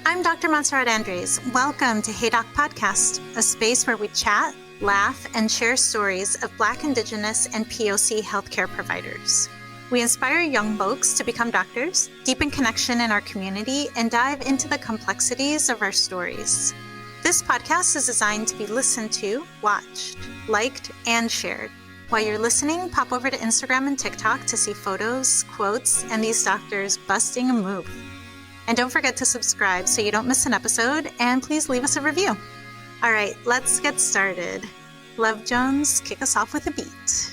I'm Dr. Montserrat Andreys. Welcome to Hey Doc Podcast, a space where we chat, laugh, and share stories of Black, Indigenous, and POC healthcare providers. We inspire young folks to become doctors, deepen connection in our community, and dive into the complexities of our stories. This podcast is designed to be listened to, watched, liked, and shared. While you're listening, pop over to Instagram and TikTok to see photos, quotes, and these doctors busting a move. And don't forget to subscribe so you don't miss an episode, and please leave us a review. All right, let's get started. Luvjonez, kick us off with a beat.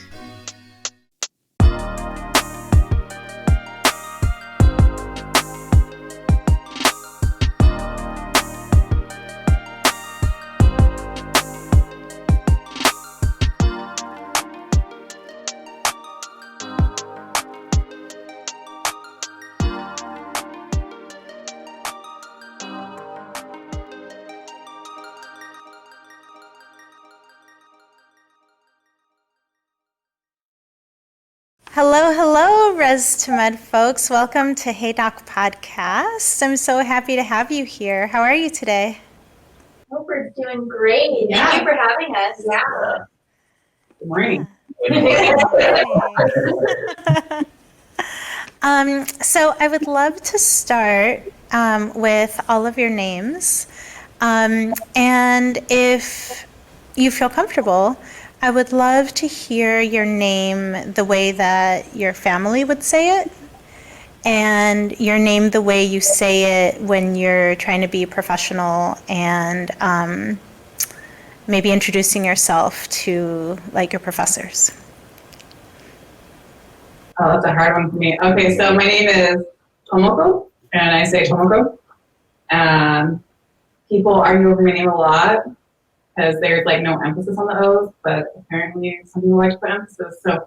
Hello, Rez2Med folks. Welcome to Hey Doc Podcast. I'm so happy to have you here. How are you today? Hope we're doing great. Yeah. Thank you for having us. Yeah. Good morning. So I would love to start with all of your names. And if you feel comfortable, I would love to hear your name the way that your family would say it, and your name the way you say it when you're trying to be professional, and maybe introducing yourself to like your professors. Oh, that's a hard one for me. Okay, so my name is Tomoko, and I say Tomoko. People argue over my name a lot because there's like no emphasis on the O's, but apparently some people like to put emphasis. So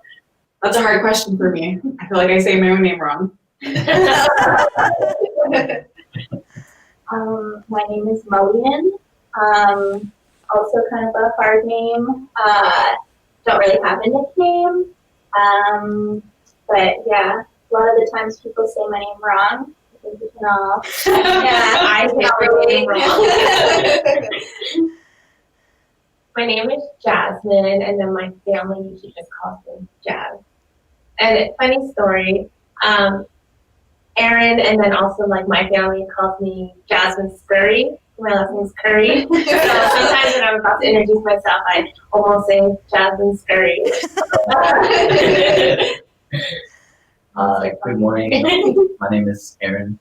that's a hard question for me. I feel like I say my own name wrong. My name is Maliyan. Also kind of a hard name. Don't really have a nickname. But yeah, a lot of the times people say my name wrong. I think we can all. Yeah, I say my name wrong. My name is Jasmine, and then my family usually just calls me Jazz. And funny story, Aaron, and then also like my family calls me Jasmine Scurry. My last name is Curry. So sometimes when I'm about to introduce myself, I almost say Jasmine Scurry. Good morning. My name is Aaron.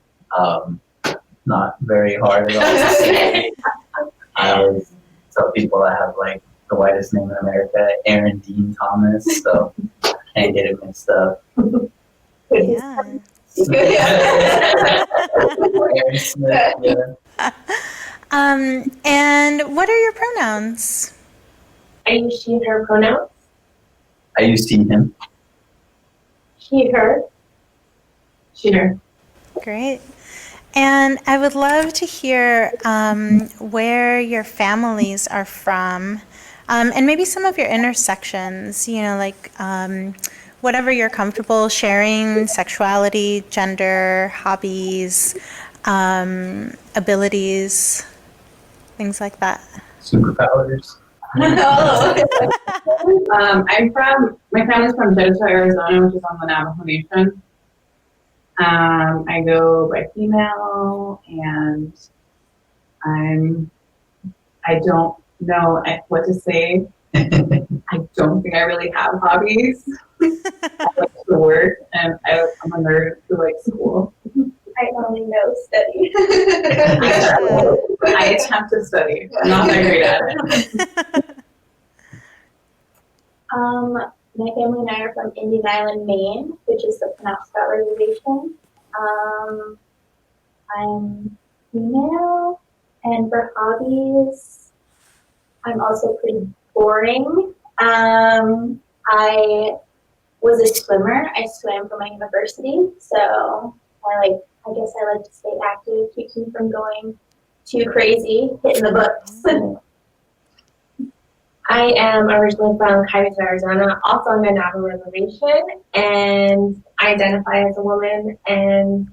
Not very hard at all to say. I always tell people I have like the whitest name in America, Aaron Dean Thomas, so can't get it mixed up. Yeah. Aaron Smith, yeah. And what are your pronouns? I use she, her pronouns. I use he, him. She, her. She, her. Great. And I would love to hear where your families are from, and maybe some of your intersections, like whatever you're comfortable sharing, sexuality, gender, hobbies, abilities, things like that. Superpowers. My family's from Rez2, Arizona, which is on the Navajo Nation. I go by female, and I don't know what to say. I don't think I really have hobbies. I like to work, and I'm a nerd who likes school. I only know study. I attempt to study. I'm not very great at it. My family and I are from Indian Island, Maine, which is the Penobscot Reservation. I'm female, and for hobbies, I'm also pretty boring. I was a swimmer. I swam for my university, so I guess I like to stay active, keeps me from going too crazy, hitting the books. I am originally from Hobbies, Arizona, also on the Navajo Reservation, and I identify as a woman. And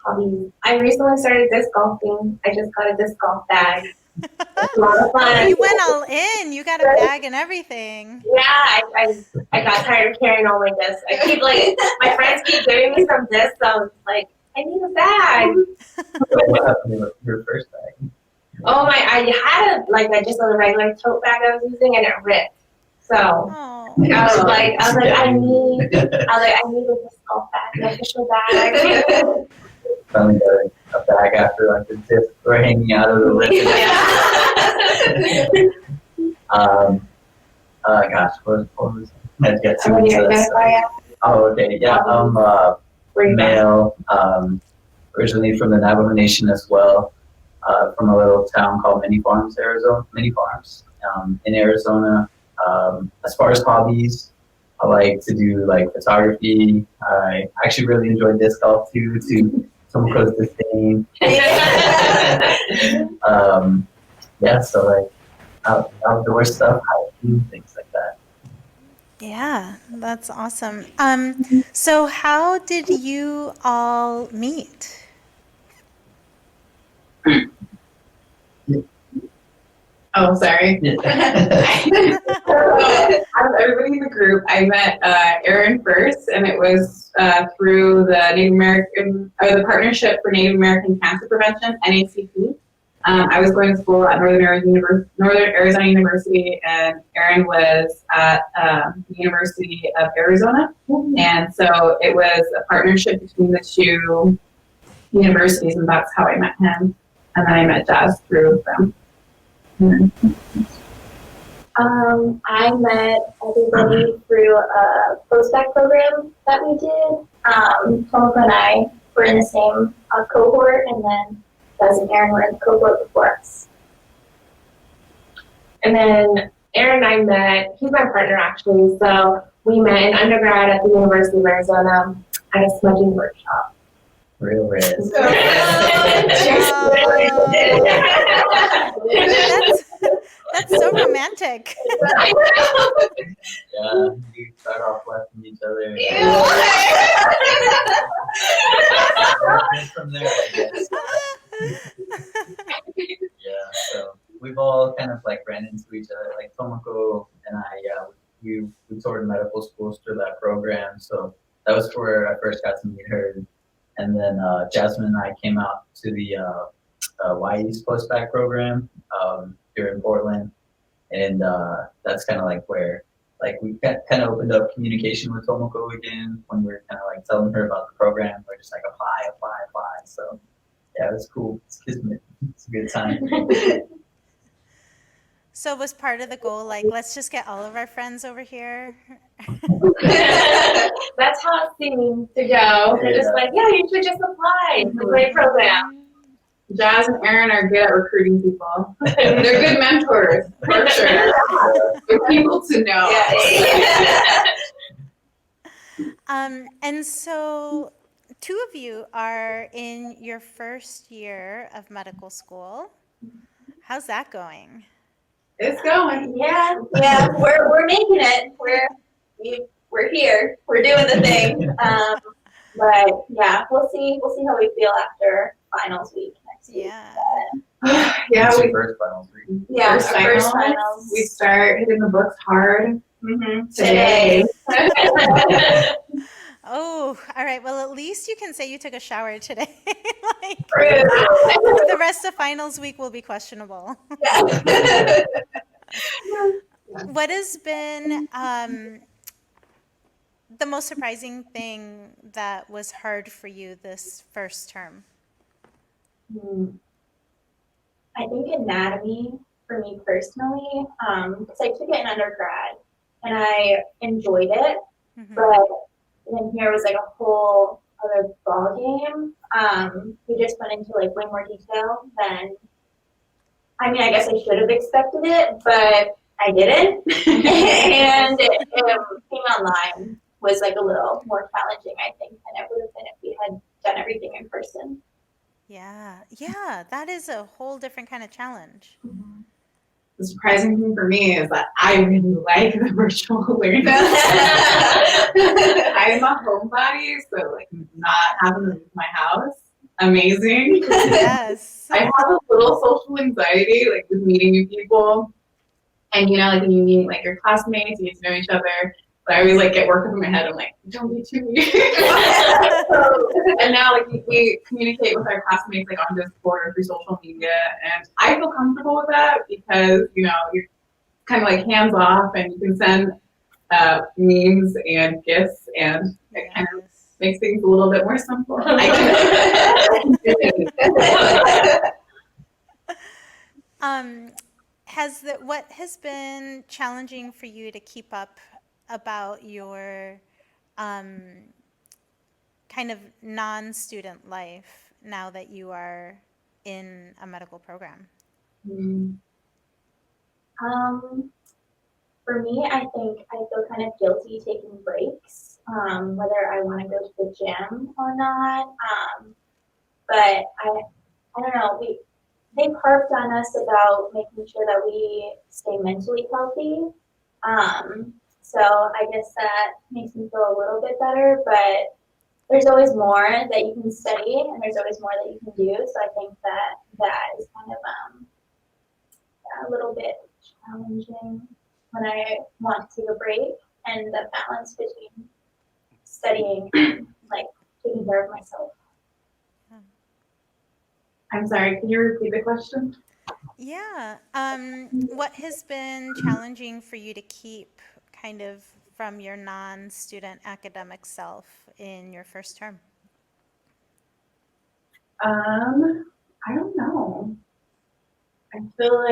Hobbies. I recently started disc golfing. I just got a disc golf bag. It's a lot of fun. Oh, you went all in. You got a bag and everything. Yeah, I got tired of carrying all my discs. I keep my friends keep giving me some discs, so I was like, I need a bag. What happened with your first bag? Oh my! I had just a regular tote bag I was using, and it ripped. So Oh. I was like, I need a disc golf bag, an official bag. Finally got a bag after like the discs were hanging out of the lip. Gosh, what was it? Let's get too into this. Oh, okay. Yeah, I'm male, originally from the Navajo Nation as well, from a little town called Mini Farms in Arizona. As far as hobbies, I like to do like photography. I actually really enjoy disc golf too, to Tomoko's disdain. Yeah, so like outdoor stuff, hiking, things like that. Yeah, that's awesome. So how did you all meet? Oh, sorry. Out of everybody in the group, I met Aaron first, and it was through the the Partnership for Native American Cancer Prevention, NACP. I was going to school at Northern Arizona University, and Aaron was at the University of Arizona. And so it was a partnership between the two universities, and that's how I met him. And then I met Jazz through them. I met everybody through a postbac program that we did. Tomoko and I were in the same cohort, and then Jazz and Aaron were in the cohort before us. And then Aaron and I met, he's my partner actually, so we met in undergrad at the University of Arizona at a smudging workshop. Real Rez. That's so romantic. Yeah, you start off blessing each other. From there, I guess. Yeah, so we've all kind of like ran into each other. Like Tomoko and I, we toured medical schools through that program. So that was where I first got to meet her. And then Jasmine and I came out to the YE's postbac program here in Portland, and that's kind of like where like we kind of opened up communication with Tomoko again when we were kind of like telling her about the program. We're just like apply. So yeah, it was cool. It's kismet. It's a good time. So was part of the goal like, let's just get all of our friends over here? That's how it seemed to go. They're just like, yeah, you should just apply. It's a great program. Jazz and Aaron are good at recruiting people. They're good mentors, for sure. Good people to know. And so two of you are in your first year of medical school. How's that going? It's going. Yeah, we're making it. We're here. We're doing the thing. But yeah, we'll see how we feel after finals week next week. Yeah, It's your first finals week. Yeah, first finals. We start hitting the books hard today. Oh, all right. Well, at least you can say you took a shower today. The rest of finals week will be questionable. What has been the most surprising thing that was hard for you this first term? I think anatomy for me personally, because I took it in undergrad and I enjoyed it, but then here was like a whole other ball game. We just went into like way more detail than, I mean, I guess I should have expected it, but I didn't. And being online was like a little more challenging, I think, than it would have been if we had done everything in person. Yeah, that is a whole different kind of challenge. The surprising thing for me is that I really like the virtual learning. I'm a homebody, so like not having to leave my house amazing. Yes. I have a little social anxiety, like with meeting new people. And like when you meet like your classmates, you get to know each other. But I always like get work up in my head. I'm like, don't be too weird. And now like we communicate with our classmates like on Discord or through social media, and I feel comfortable with that because you're kind of like hands off, and you can send memes and gifts, and it kind of makes things a little bit more simple. What has been challenging for you to keep up about your kind of non-student life now that you are in a medical program? For me, I think I feel kind of guilty taking breaks, whether I want to go to the gym or not. But I don't know. They harped on us about making sure that we stay mentally healthy. So I guess that makes me feel a little bit better, but there's always more that you can study and there's always more that you can do. So I think that is kind of a little bit challenging when I want to take a break, and the balance between studying and like taking care of myself. I'm sorry, can you repeat the question? Yeah. What has been challenging for you to keep kind of from your non-student academic self in your first term? I don't know. I feel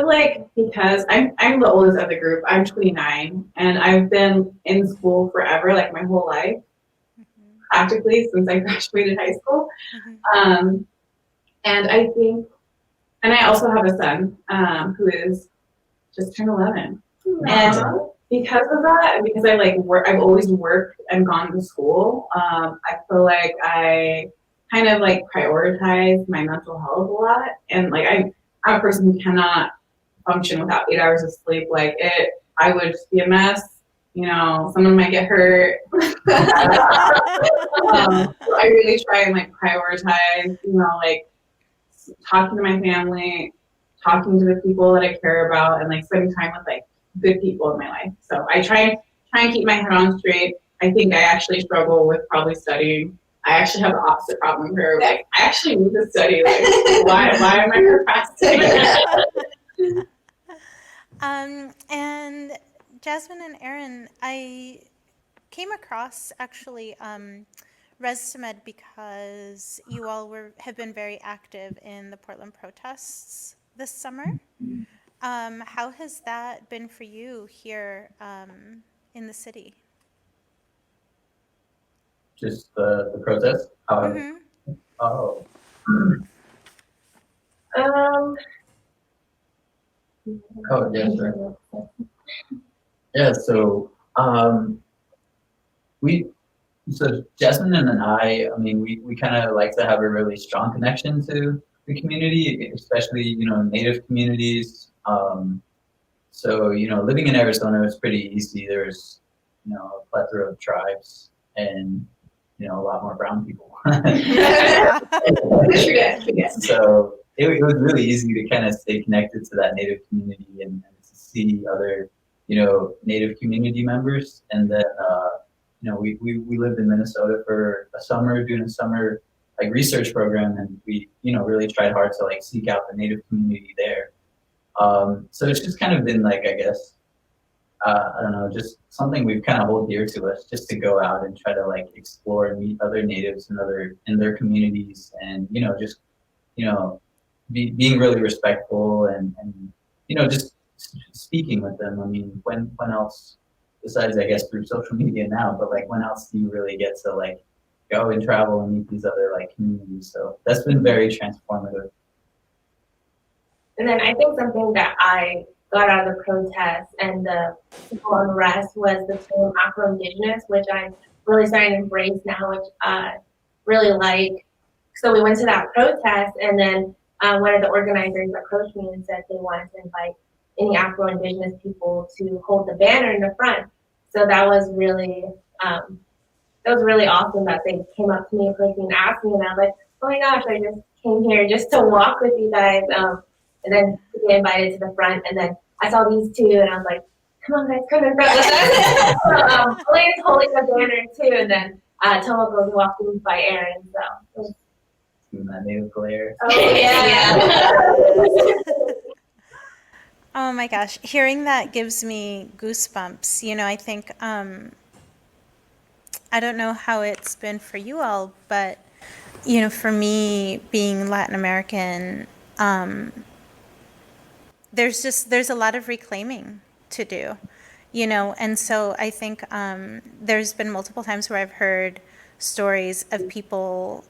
like because I'm the oldest of the group, I'm 29, and I've been in school forever, like my whole life, practically since I graduated high school. And I think, and I also have a son who is just turned 11. And because of that, and because I've always worked and gone to school, I feel like I kind of like prioritize my mental health a lot. And like I'm a person who cannot function without 8 hours of sleep. Like I would just be a mess. Someone might get hurt. So I really try and like prioritize, like talking to my family, talking to the people that I care about, and like spending time with like good people in my life. So I try and keep my head on straight. I think I actually struggle with probably studying. I actually have the opposite problem here. Like I actually need to study. Like why am I procrastinating? And Jasmine and Aaron, I came across actually Rez2Med because you all have been very active in the Portland protests this summer. How has that been for you here in the city? Just the protest? Oh. Oh, yeah, sure. Yeah, so Jasmine and I mean, we kind of like to have a really strong connection to the community, especially, Native communities. So, living in Arizona is pretty easy. There's, a plethora of tribes and, a lot more brown people. So it was really easy to kind of stay connected to that Native community and to see other, Native community members. And then, we lived in Minnesota for a summer doing a summer like research program, and we, really tried hard to like seek out the Native community there. So it's just kind of been like, I guess, I don't know, just something we've kind of hold dear to us, just to go out and try to like explore and meet other natives in their communities, and just being really respectful and just speaking with them. I mean, when else besides, I guess, through social media now, but like when else do you really get to like go and travel and meet these other like communities? So that's been very transformative. And then I think something that I got out of the protest and the civil unrest was the term Afro-Indigenous, which I'm really starting to embrace now, which I really like. So we went to that protest, and then one of the organizers approached me and said they wanted to invite any Afro-Indigenous people to hold the banner in the front. So that was really, that it was really awesome that they came up to me and asked me, and I was like, oh my gosh, I just came here just to walk with you guys, and then to get invited to the front, and then I saw these two, and I was like, come on guys, come in front with us. So Elaine's holding the banner too, and then Tomoko was walking by Aaron, so. That new glare. Oh yeah. Oh my gosh, hearing that gives me goosebumps. You know, I think, I don't know how it's been for you all, but, you know, for me, being Latin American, there's a lot of reclaiming to do, you know, and so I think there's been multiple times where I've heard stories of people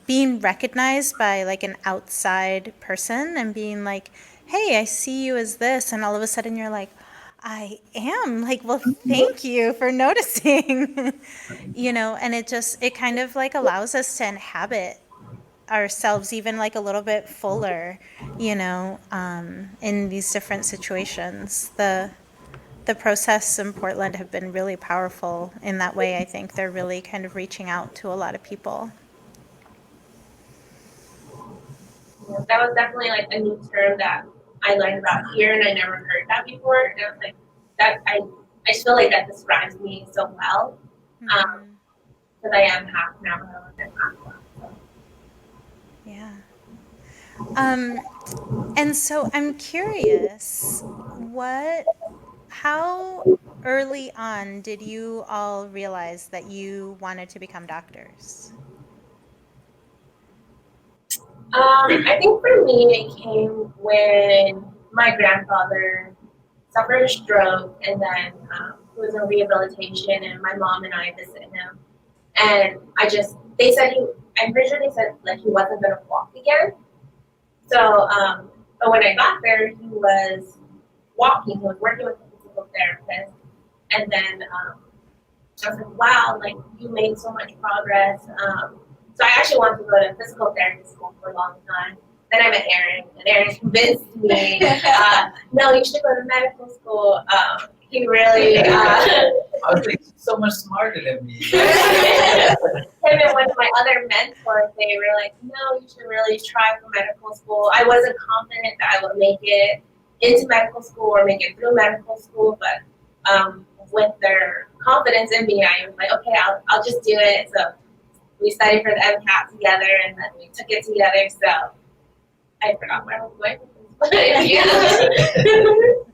being recognized by like an outside person and being like, hey, I see you as this, and all of a sudden you're like, I am, like, well, thank you for noticing. You know, and it kind of like allows us to inhabit ourselves even like a little bit fuller, you know, in these different situations. The protests in Portland have been really powerful in that way. I think they're really kind of reaching out to a lot of people. That was definitely like a new term that I learned about here, and I never heard that before. And I was like, that I just feel like that describes me so well, because I am half Navajo and half Black. So. Yeah. And so I'm curious, how early on did you all realize that you wanted to become doctors? I think for me, it came when my grandfather suffered a stroke, and then he was in rehabilitation, and my mom and I visited him. And they said I'm pretty sure they said like he wasn't going to walk again. So, but when I got there, he was walking, he was working with a physical therapist. And then I was like, wow, like you made so much progress. So I actually wanted to go to physical therapy school for a long time. Then I met Aaron, and Aaron convinced me, no, you should go to medical school. He really... I was like, so much smarter than me. Him and one of my other mentors, they were like, no, you should really try for medical school. I wasn't confident that I would make it into medical school or make it through medical school, but with their confidence in me, I was like, okay, I'll just do it. So we studied for the MCAT together, and then we took it together. So I forgot where I was going.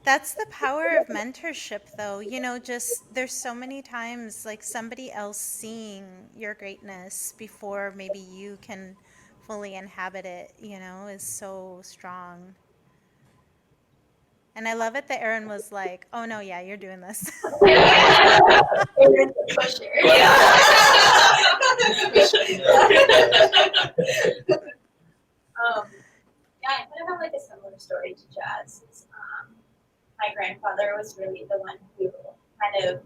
That's the power of mentorship, though. You know, just there's so many times like somebody else seeing your greatness before maybe you can fully inhabit it, you know, is so strong. And I love it that Aaron was like, oh no, yeah, you're doing this. Aaron's a pusher. Yeah, I kind of have like a similar story to Jazz. My grandfather was really the one who kind of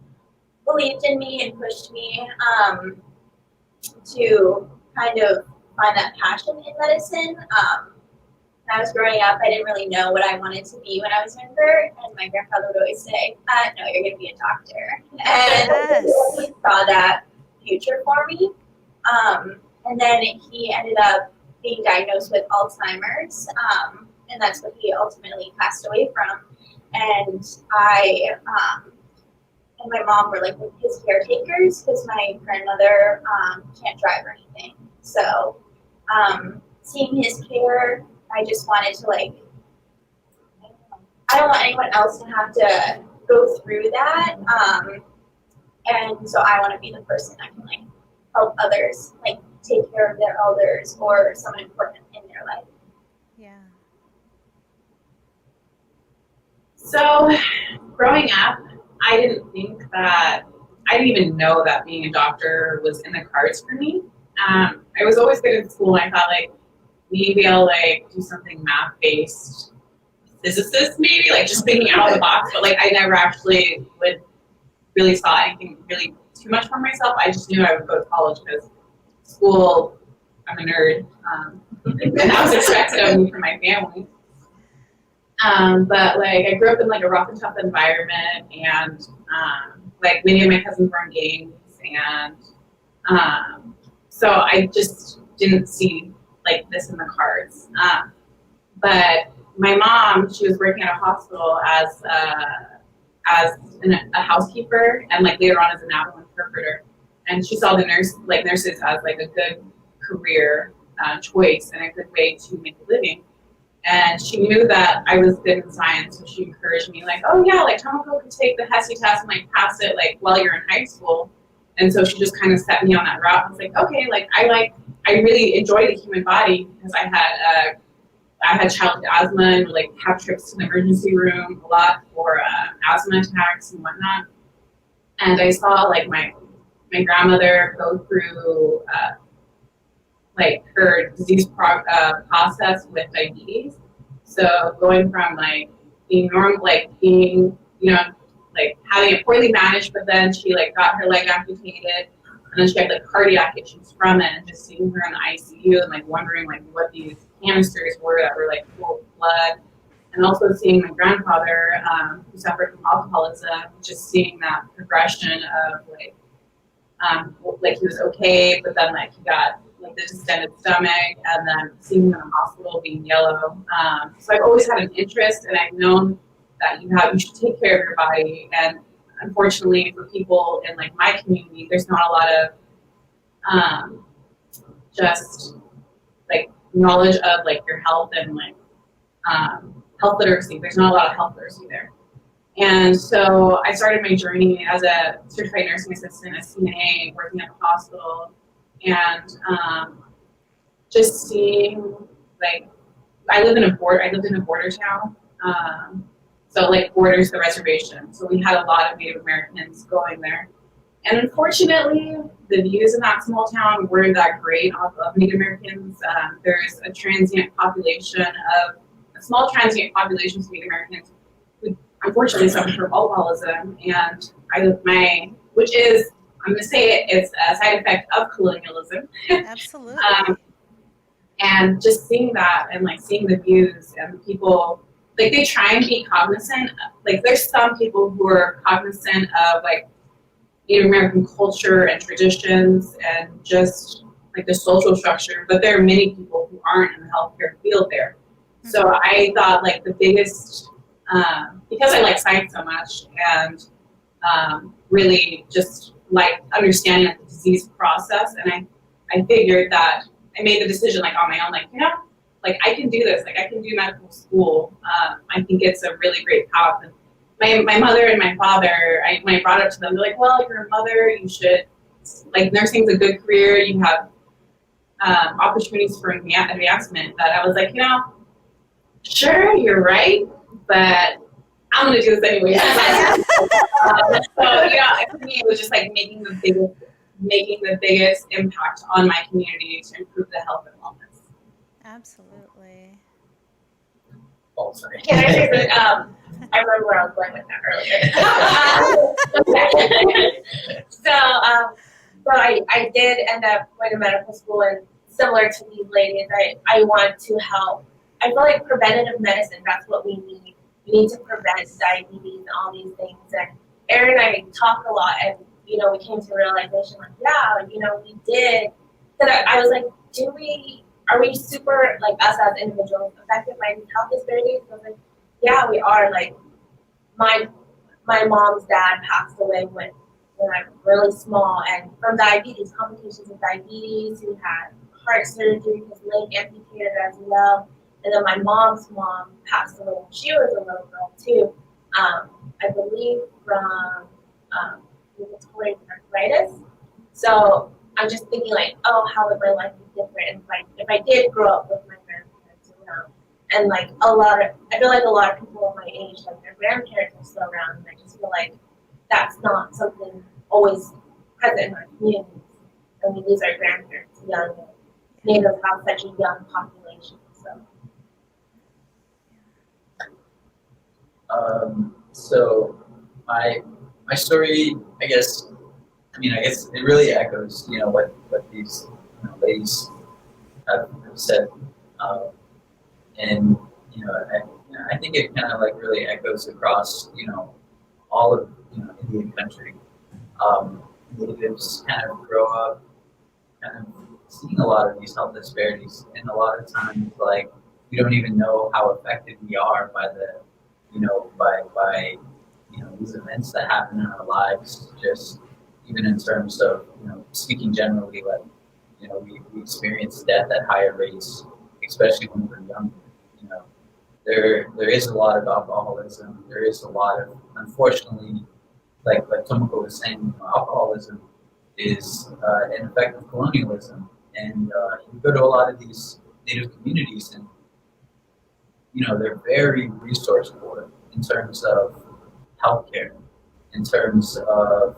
believed in me and pushed me to kind of find that passion in medicine. When I was growing up, I didn't really know what I wanted to be when I was younger, and my grandfather would always say, no, you're going to be a doctor. And he saw that future for me. And then he ended up being diagnosed with Alzheimer's, and that's what he ultimately passed away from. And I and my mom were like his caretakers because my grandmother can't drive or anything. So seeing his care, I just wanted to I don't want anyone else to have to go through that. And so I want to be the person that can help others, take care of their elders or someone important in their life. Yeah. So, growing up, I didn't even know that being a doctor was in the cards for me. I was always good at school, and I thought, maybe I'll, do something math-based, physicist, maybe, just thinking out of the box, but, I never actually really saw anything really too much for myself. I just knew I would go to college because school, I'm a nerd, and that was expected of me from my family. But I grew up in a rough and tough environment, and many of my cousins were in gangs, and So I just didn't see like this in the cards. But my mom, she was working at a hospital as a housekeeper, and like later on as an Navajo interpreter. And she saw the nurses as like a good career choice and a good way to make a living. And she knew that I was good in science, so she encouraged me, like, oh yeah, like Tomoko could take the HESI test and like pass it like while you're in high school. And so she just kind of set me on that route. I was like, okay, I really enjoy the human body because I had childhood asthma and would like have trips to the emergency room a lot for asthma attacks and whatnot. And I saw like my grandmother go through like her disease process with diabetes. So going from like being normal, like being, like having it poorly managed, but then she like got her leg amputated, and then she had like cardiac issues from it, and just seeing her in the ICU and like wondering like what these canisters were that were like full of blood, and also seeing my grandfather who suffered from alcoholism, just seeing that progression of like he was okay, but then like he got like the distended stomach, and then seeing him in the hospital being yellow. So I've always had an interest, and I've known that you should take care of your body. And unfortunately, for people in like my community, there's not a lot of just like knowledge of like your health and like health literacy. There's not a lot of health literacy there. And so I started my journey as a certified nursing assistant, a CNA, working at the hospital, and just seeing like I lived in a border town, so like borders the reservation. So we had a lot of Native Americans going there, and unfortunately, the views in that small town weren't that great of Native Americans. There's a small transient population of Native Americans who unfortunately suffer from alcoholism, and which is, I'm going to say it's a side effect of colonialism. Absolutely. And just seeing that and like seeing the views and people, like they try and be cognizant. Like there's some people who are cognizant of like Native American culture and traditions and just like the social structure, but there are many people who aren't in the healthcare field there. Mm-hmm. So I thought like the biggest, because I like science so much and really just like understanding the disease process, and I figured that I made the decision like on my own, like, like I can do this, like I can do medical school. I think it's a really great path. And my mother and my father, when I brought it to them, they're like, well, you're a mother, you should, like nursing's a good career, you have opportunities for advancement. But I was like, sure, you're right, but I'm gonna do this anyway. So for me, it was just like making the biggest impact on my community to improve the health and wellness. Absolutely. Oh, sorry. Can I say that? I remember where I was going with that earlier. So I did end up going to medical school, and similar to these ladies, I want to help. I feel like preventative medicine, that's what we need. We need to prevent diabetes and all these things. And Aaron and I talked a lot, and we came to a realization like, we did. Because I was like, are we super, like us as individuals, affected by these health disparities? I was like, yeah, we are. Like my mom's dad passed away when I was really small, and from diabetes, complications of diabetes. He had heart surgery, his leg amputated as well. And then my mom's mom passed away when she was a little girl too. I believe from rheumatoid arthritis. So I'm just thinking like, how would my life be different if I did grow up with my grandparents around? And like I feel like a lot of people of my age, like their grandparents are still around, and I just feel like that's not something always present in our communities. And we lose our grandparents young. Natives have such a young population. So my story, I guess it really echoes, what these ladies have said, and I think it kind of like really echoes across, all of Indian country. Natives kind of grow up kind of seeing a lot of these health disparities, and a lot of times, like, we don't even know how affected we are by the, by these events that happen in our lives. Just even in terms of, speaking generally, like, we experience death at higher rates, especially when we're younger. You know, there is a lot of alcoholism. There is a lot of, unfortunately, like Tomoko was saying, alcoholism is an effect of colonialism. And you go to a lot of these native communities, and they're very resource poor in terms of healthcare, in terms of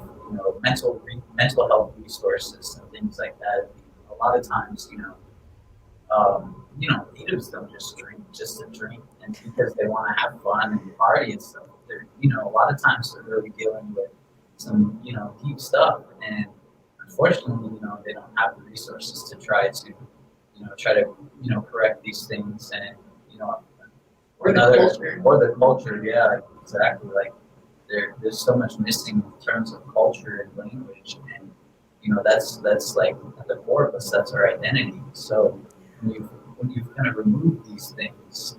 mental health resources and things like that. A lot of times, natives don't just drink just to drink, and because they want to have fun and party and stuff. They're, a lot of times they're really dealing with some, deep stuff, and unfortunately, they don't have the resources to try to, correct these things, and Or the culture, yeah, exactly. Like there's so much missing in terms of culture and language, and that's like at the core of us. That's our identity. So when you kind of remove these things,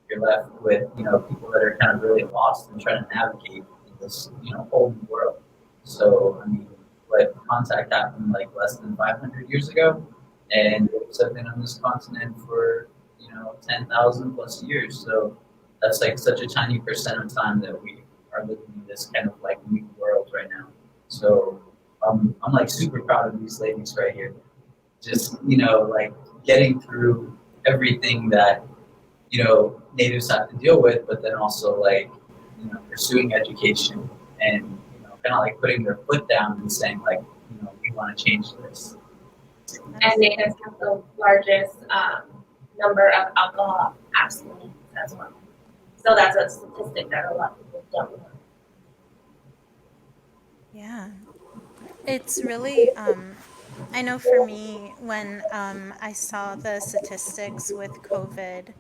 you're left with people that are kind of really lost and trying to navigate in this whole new world. So what contact happened like less than 500 years ago, and it's been on this continent for 10,000 plus years. So that's like such a tiny percent of time that we are living in this kind of like new world right now. So I'm like super proud of these ladies right here. Just like getting through everything that natives have to deal with, but then also like pursuing education and kind of like putting their foot down and saying like we want to change this. And natives have the largest number of alcohol abstinence as well. So that's a statistic that a lot of people don't know. Yeah. It's really, I know for me, when I saw the statistics with COVID,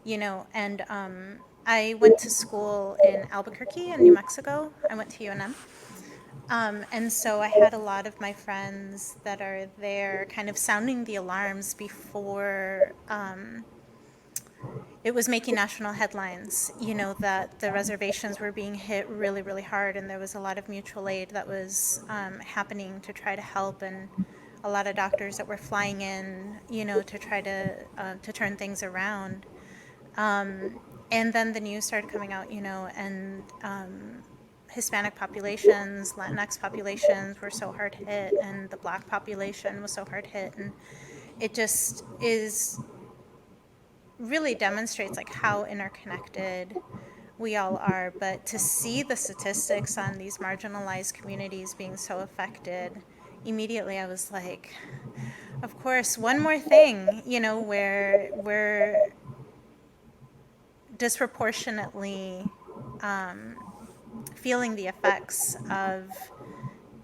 and I went to school in Albuquerque in New Mexico. I went to UNM. And so I had a lot of my friends that are there kind of sounding the alarms before it was making national headlines, that the reservations were being hit really, really hard, and there was a lot of mutual aid that was happening to try to help, and a lot of doctors that were flying in, to try to turn things around. And then the news started coming out, and Hispanic populations, Latinx populations were so hard hit, and the Black population was so hard hit, and it just really demonstrates like how interconnected we all are. But to see the statistics on these marginalized communities being so affected, immediately I was like, of course, one more thing, where we're disproportionately feeling the effects of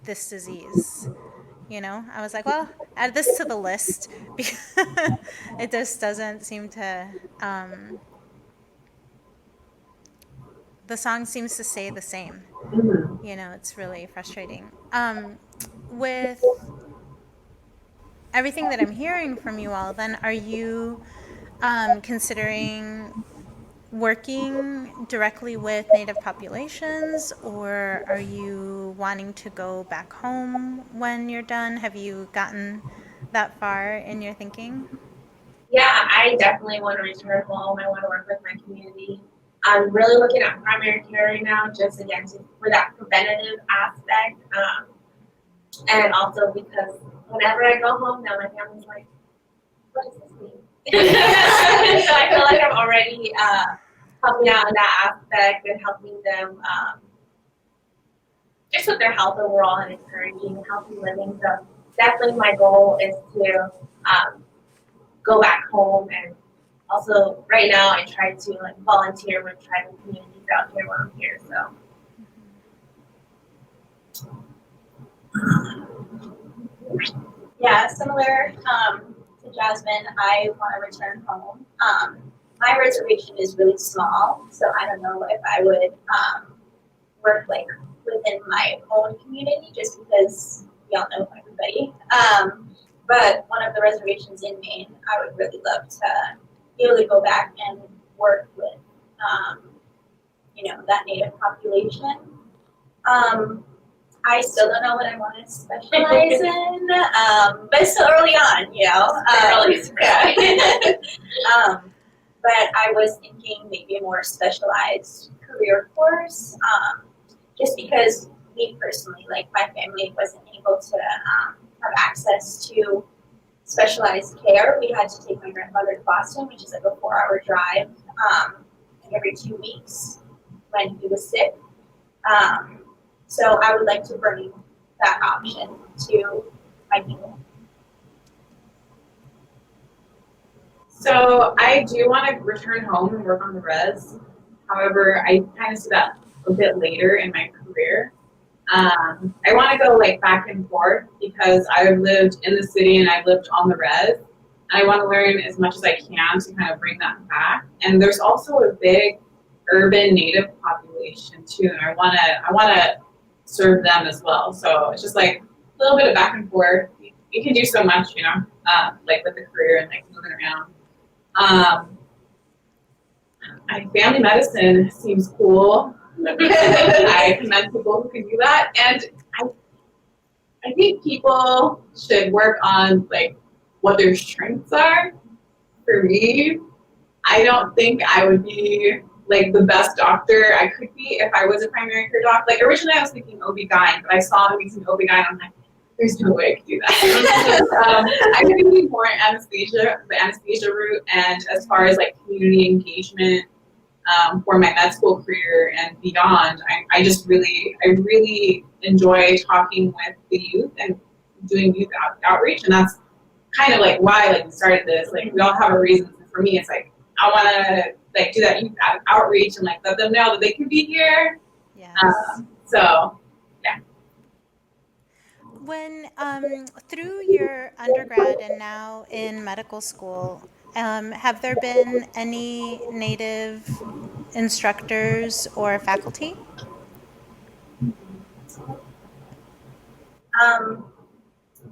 this disease. I was like, well, add this to the list because it just doesn't seem to, the song seems to stay the same. It's really frustrating. With everything that I'm hearing from you all, then are you considering working directly with Native populations, or are you wanting to go back home when you're done? Have you gotten that far in your thinking? Yeah, I definitely want to return home. I want to work with my community. I'm really looking at primary care right now, just again for that preventative aspect, and also because whenever I go home, now my family's like, "What does this mean?" So I feel like I'm already helping out in that aspect and helping them just with their health overall and encouraging healthy living. So definitely my goal is to go back home, and also right now I try to like volunteer with tribal communities out here while I'm here. So Yeah, similar to Jasmine, I want to return home. My reservation is really small, so I don't know if I would work like within my own community, just because y'all know everybody. But one of the reservations in Maine, I would really love to be able to go back and work with, that Native population. I still don't know what I want to specialize in, but it's still early on, but I was thinking maybe a more specialized career course, just because me personally, like my family wasn't able to have access to specialized care. We had to take my grandfather to Boston, which is like a 4-hour drive, every 2 weeks when he was sick. So I would like to bring that option to my people. So I do want to return home and work on the res. However, I kind of see that a bit later in my career. I want to go like back and forth because I've lived in the city and I've lived on the res. And I want to learn as much as I can to kind of bring that back. And there's also a big urban Native population too, and I want to serve them as well. So it's just like a little bit of back and forth. You can do so much, like with the career and like moving around. Family medicine seems cool. I commend people who can do that, and I think people should work on like what their strengths are. For me, I don't think I would be like the best doctor I could be if I was a primary care doc. Like originally I was thinking OB-GYN, but I saw movies in OB-GYN, I'm like, there's no way I could do that. I'm going to be more the anesthesia route, and as far as like community engagement for my med school career and beyond, I really enjoy talking with the youth and doing youth outreach, and that's kind of like why like we started this. Like we all have a reason. For me, it's like I want to like do that youth outreach and like let them know that they can be here. Yes. So. When through your undergrad and now in medical school, have there been any Native instructors or faculty?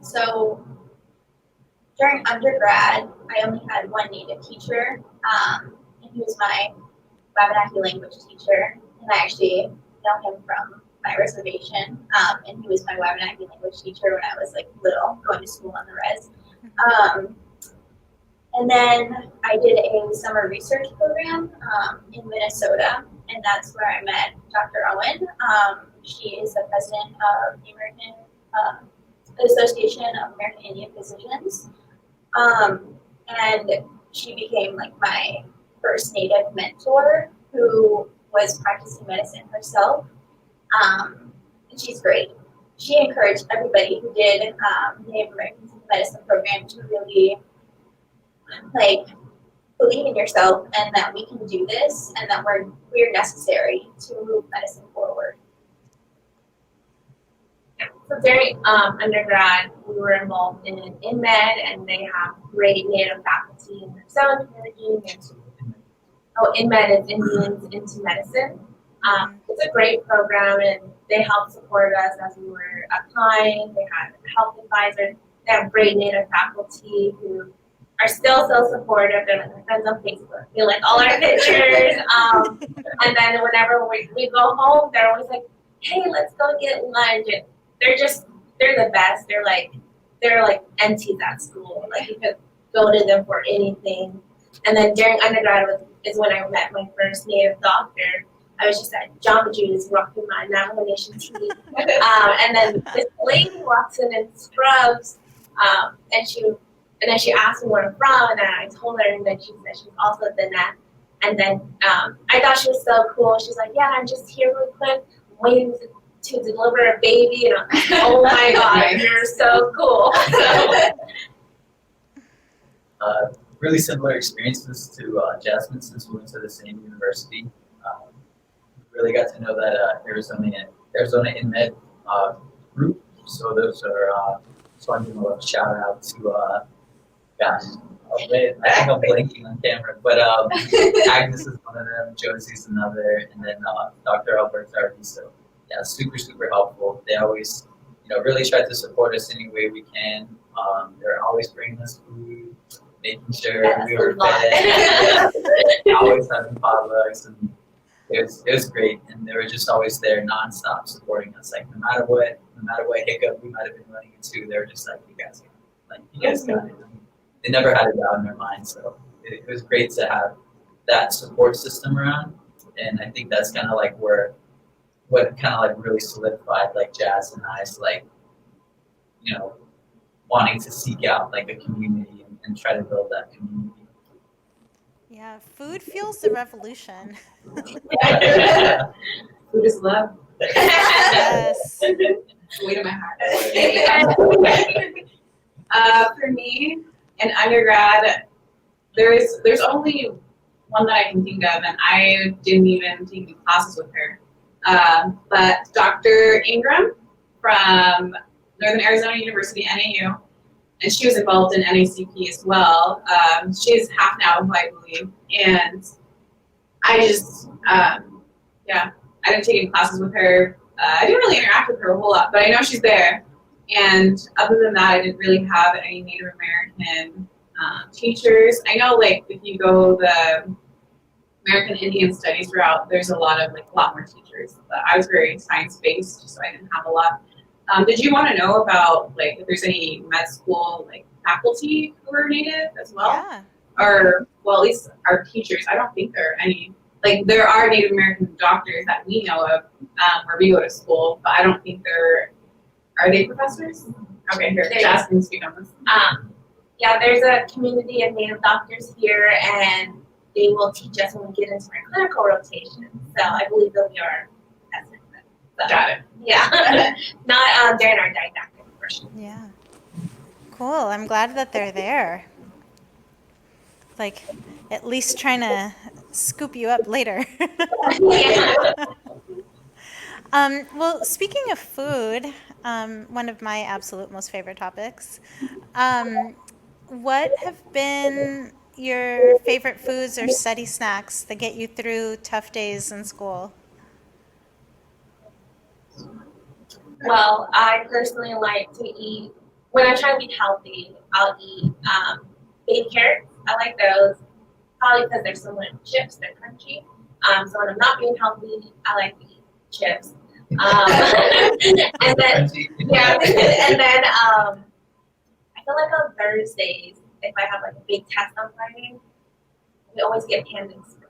So during undergrad, I only had one Native teacher, and he was my Wabanaki language teacher, and I actually know him from my reservation, and he was my Wabanaki language teacher when I was like little, going to school on the res. And then I did a summer research program in Minnesota, and that's where I met Dr. Owen. She is the president of the Association of American Indian Physicians, and she became like my first Native mentor who was practicing medicine herself. And she's great. She encouraged everybody who did Native American medicine program to really like believe in yourself and that we can do this and that we're necessary to move medicine forward. So during undergrad, we were involved in InMed, and they have great Native faculty in their sound community. InMed is Indians into Medicine. It's a great program, and they helped support us as we were applying. They had health advisors. They have great Native faculty who are still so supportive. They're like my friends on Facebook. They like all our pictures. And then whenever we go home, they're always like, hey, let's go get lunch. And they're the best. They're like MTs at school. Like you could go to them for anything. And then during undergrad is when I met my first Native doctor. I was just at Jamba Juice rocking my Navajo Nation tee. And then this lady walks in scrubs, and then she asked me where I'm from, and then I told her, and then she said she's also Diné. And then I thought she was so cool. She's like, yeah, I'm just here real quick, waiting to deliver a baby. And I'm like, oh my God, you're so cool. Really similar experiences to Jasmine since we went to the same university. Really got to know that Arizona InMed group. So those are, so I'm giving a shout out to, gosh, I think I'm blanking on camera, but Agnes is one of them, Josie's another, and then Dr. Albert's already. So yeah, super, super helpful. They always, really try to support us any way we can. They're always bringing us food, making sure we were fed. Always having potlucks, and it was great. And they were just always there, nonstop supporting us. Like no matter what hiccup we might have been running into, they were just like, you guys got it. They never had a doubt in their mind. So it was great to have that support system around. And I think that's kind of like what kind of like really solidified like Jazz and I's like, wanting to seek out like a community and try to build that community. Yeah, food fuels the revolution. Food is love. Yes. Weight in my heart. For me, in undergrad, there's only one that I can think of, and I didn't even take any classes with her. But Dr. Ingram from Northern Arizona University, NAU, and she was involved in NACP as well. She's half now, I believe, and I just, I didn't take any classes with her. I didn't really interact with her a whole lot, but I know she's there. And other than that, I didn't really have any Native American teachers. I know, like, if you go the American Indian Studies route, there's a lot more teachers. But I was very science-based, so I didn't have a lot. Did you want to know about, like, if there's any med school, like, faculty who are Native as well? Yeah. Or, well, at least our teachers. I don't think there are any. Like, there are Native American doctors that we know of where we go to school, but I don't think are they professors? Okay, here, Jasmine, speak on this. Yeah, there's a community of Native doctors here, and they will teach us when we get into our clinical rotation. So I believe they'll be our assessment. So, Got it. yeah, not during our didactic portion. Yeah. Cool. I'm glad that they're there. Like, at least trying to scoop you up later. Yeah. Well, speaking of food, one of my absolute most favorite topics, what have been your favorite foods or study snacks that get you through tough days in school? Well, I personally like to eat, when I'm trying to be healthy, I'll eat baby carrots. I like those, probably because they're similar to chips, they're crunchy. So when I'm not being healthy, I like to eat chips. And then, yeah, and then I feel like on Thursdays, if I have like a big test on Friday, we always get Panda Express.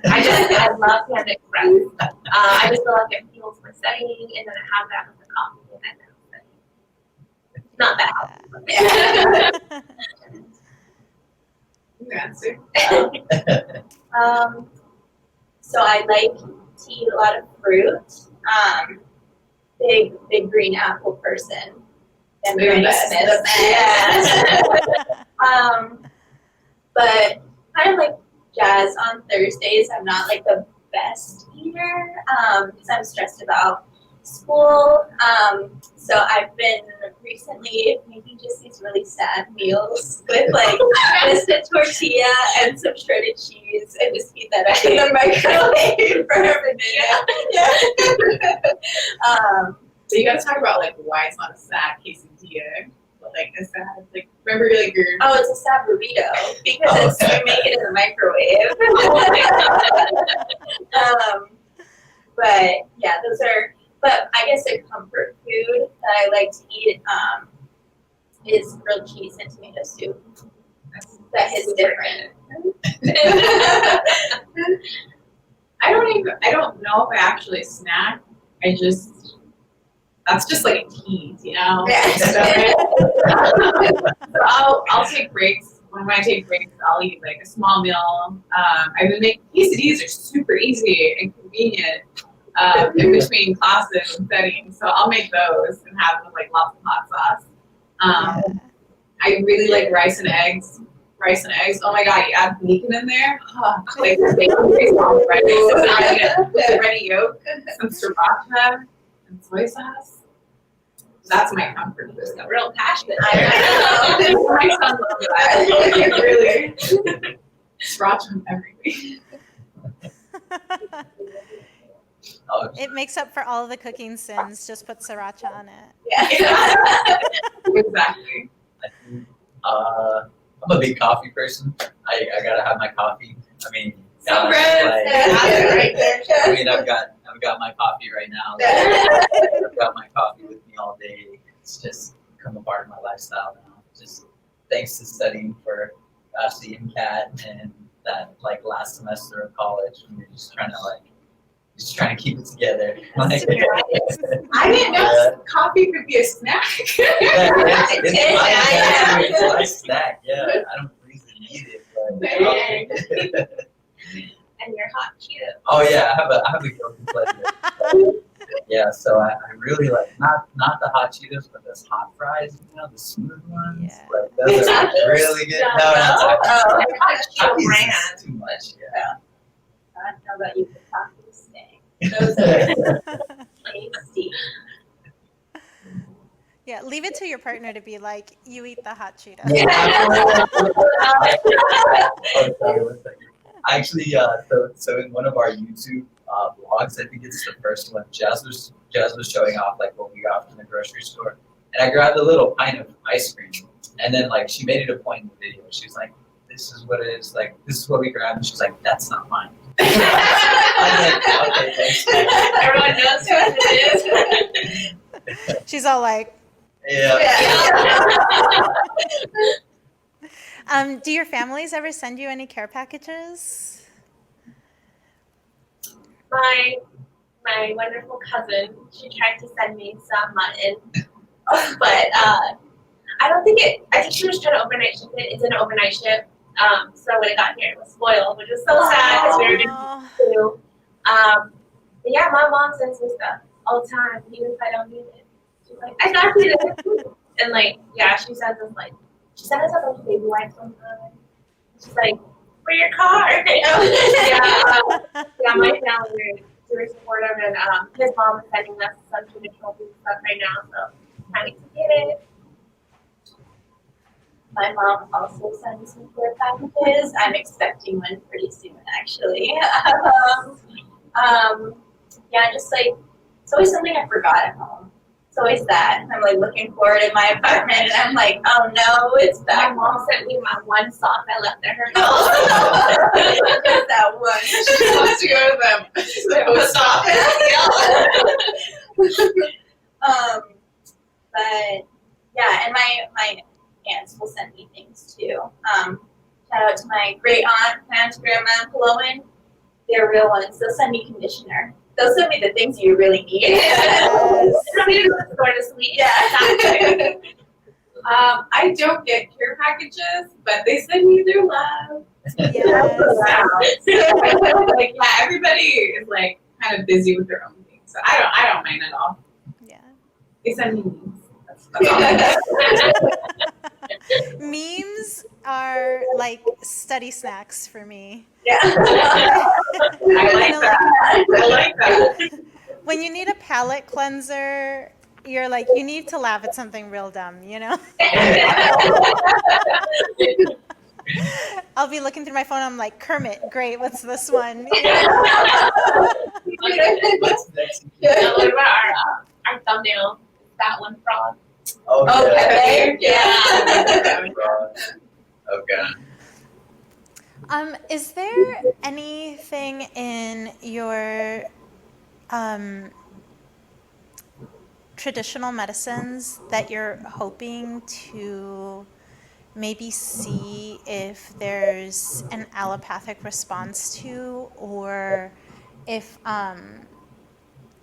I love Panda Express. I just feel like it fuels my studying, and then I have that with the coffee, and then not that healthy. Good answer. So I like to eat a lot of fruit. Big green apple person. And Granny Smith. Yeah. But kind of like Jazz on Thursdays, I'm not like the best eater because I'm stressed about school. So I've been recently making just these really sad meals with like just a tortilla and some shredded cheese and just eat that in the microwave for a minute. So you gotta talk about like why it's not a sad quesadilla, but like a sad, like, remember like your. Oh, it's a sad burrito because you make it in the microwave. But yeah, those are. But I guess a comfort food that I like to eat is grilled cheese and tomato soup. That is different. I don't know if I actually snack. That's just like a tease, you know? So I'll take breaks. When I take breaks, I'll eat like a small meal. I've been making quesadillas are super easy and convenient in between classes and studying. So I'll make those and have them with like lots of hot sauce. I really like rice and eggs. Oh my god, you add bacon in there. Like bacon based on bread. With the ready yolk, some sriracha, and soy sauce. That's my comfort food. So real passionate. I know. My son loves that. Really. Sriracha and everything. Oh, It makes up for all of the cooking sins. Just put sriracha on it. Yeah. Exactly. I think, I'm a big coffee person. I gotta have my coffee. I mean, So gosh, Rez, like, right there. I mean, I've got my coffee right now. Like, I've got my coffee with me all day. It's just become a part of my lifestyle now. Just thanks to studying for Ashley and Kat and that like last semester of college, we were just trying to keep it together. Like, I didn't know coffee could be a snack. it's my snack. Yeah, I don't really need it, but. And you're hot Cheetos. Oh yeah, I have a guilty pleasure. Yeah, so I really like not the hot Cheetos, but those hot fries, the smooth ones. Yeah. Like those are really good. No, not Oh, Hot Cheeto Cheetos brand. is too much. Yeah. I don't know about you, but coffee staying. Those are tasty. Yeah, leave it to your partner to be like, you eat the hot Cheetos. Oh, sorry, one second. Actually, so in one of our YouTube vlogs, I think it's the first one, Jazz was showing off like what we got from the grocery store, and I grabbed a little pint of ice cream, and then like she made it a point in the video. She's like, "This is what it is. Like this is what we grabbed." And she's like, "That's not mine." I was like, "Okay, thanks." Everyone knows what it is. She's all like, Yeah. do your families ever send you any care packages? My wonderful cousin, she tried to send me some mutton, but I think she was trying to overnight ship it. It's an overnight ship. So when it got here, it was spoiled, which was so sad because we were Aw. going to. But yeah, my mom sends me stuff all the time, even if I don't need it. She's like, I got you this. And like, yeah, she sends us she sent us a bunch of baby wipes sometimes. She's like, for your car. Yeah, my family is super supportive, and his mom is sending us some traditional food stuff right now, so I need to get it. My mom also sends me care packages. I'm expecting one pretty soon, actually. Yeah, just like, it's always something I forgot at home. It's always that. I'm like looking for it in my apartment, and I'm like, oh no, it's My back. mom sent me my one sock I left at her house. Just that one. She's supposed to go to the post office. But yeah, and my aunts will send me things too. Shout out to my great aunt, aunt, grandma, and Paloan. They're real ones. They'll send me conditioner. They'll send me the things you really need. Don't need to go to the store to sleep. Yeah. I don't get care packages, but they send me their love. Yes. Like, yeah, everybody is like kind of busy with their own things, so I don't mind at all. Yeah. They send me memes. That's all. Memes are like study snacks for me. Yeah. I like that. I like that. When you need a palate cleanser, you're like, you need to laugh at something real dumb, I'll be looking through my phone, I'm like, Kermit, great, what's this one? What's next? What about our thumbnail? That one frog. Oh, Okay. Yeah. Okay. Is there anything in your traditional medicines that you're hoping to maybe see if there's an allopathic response to, or if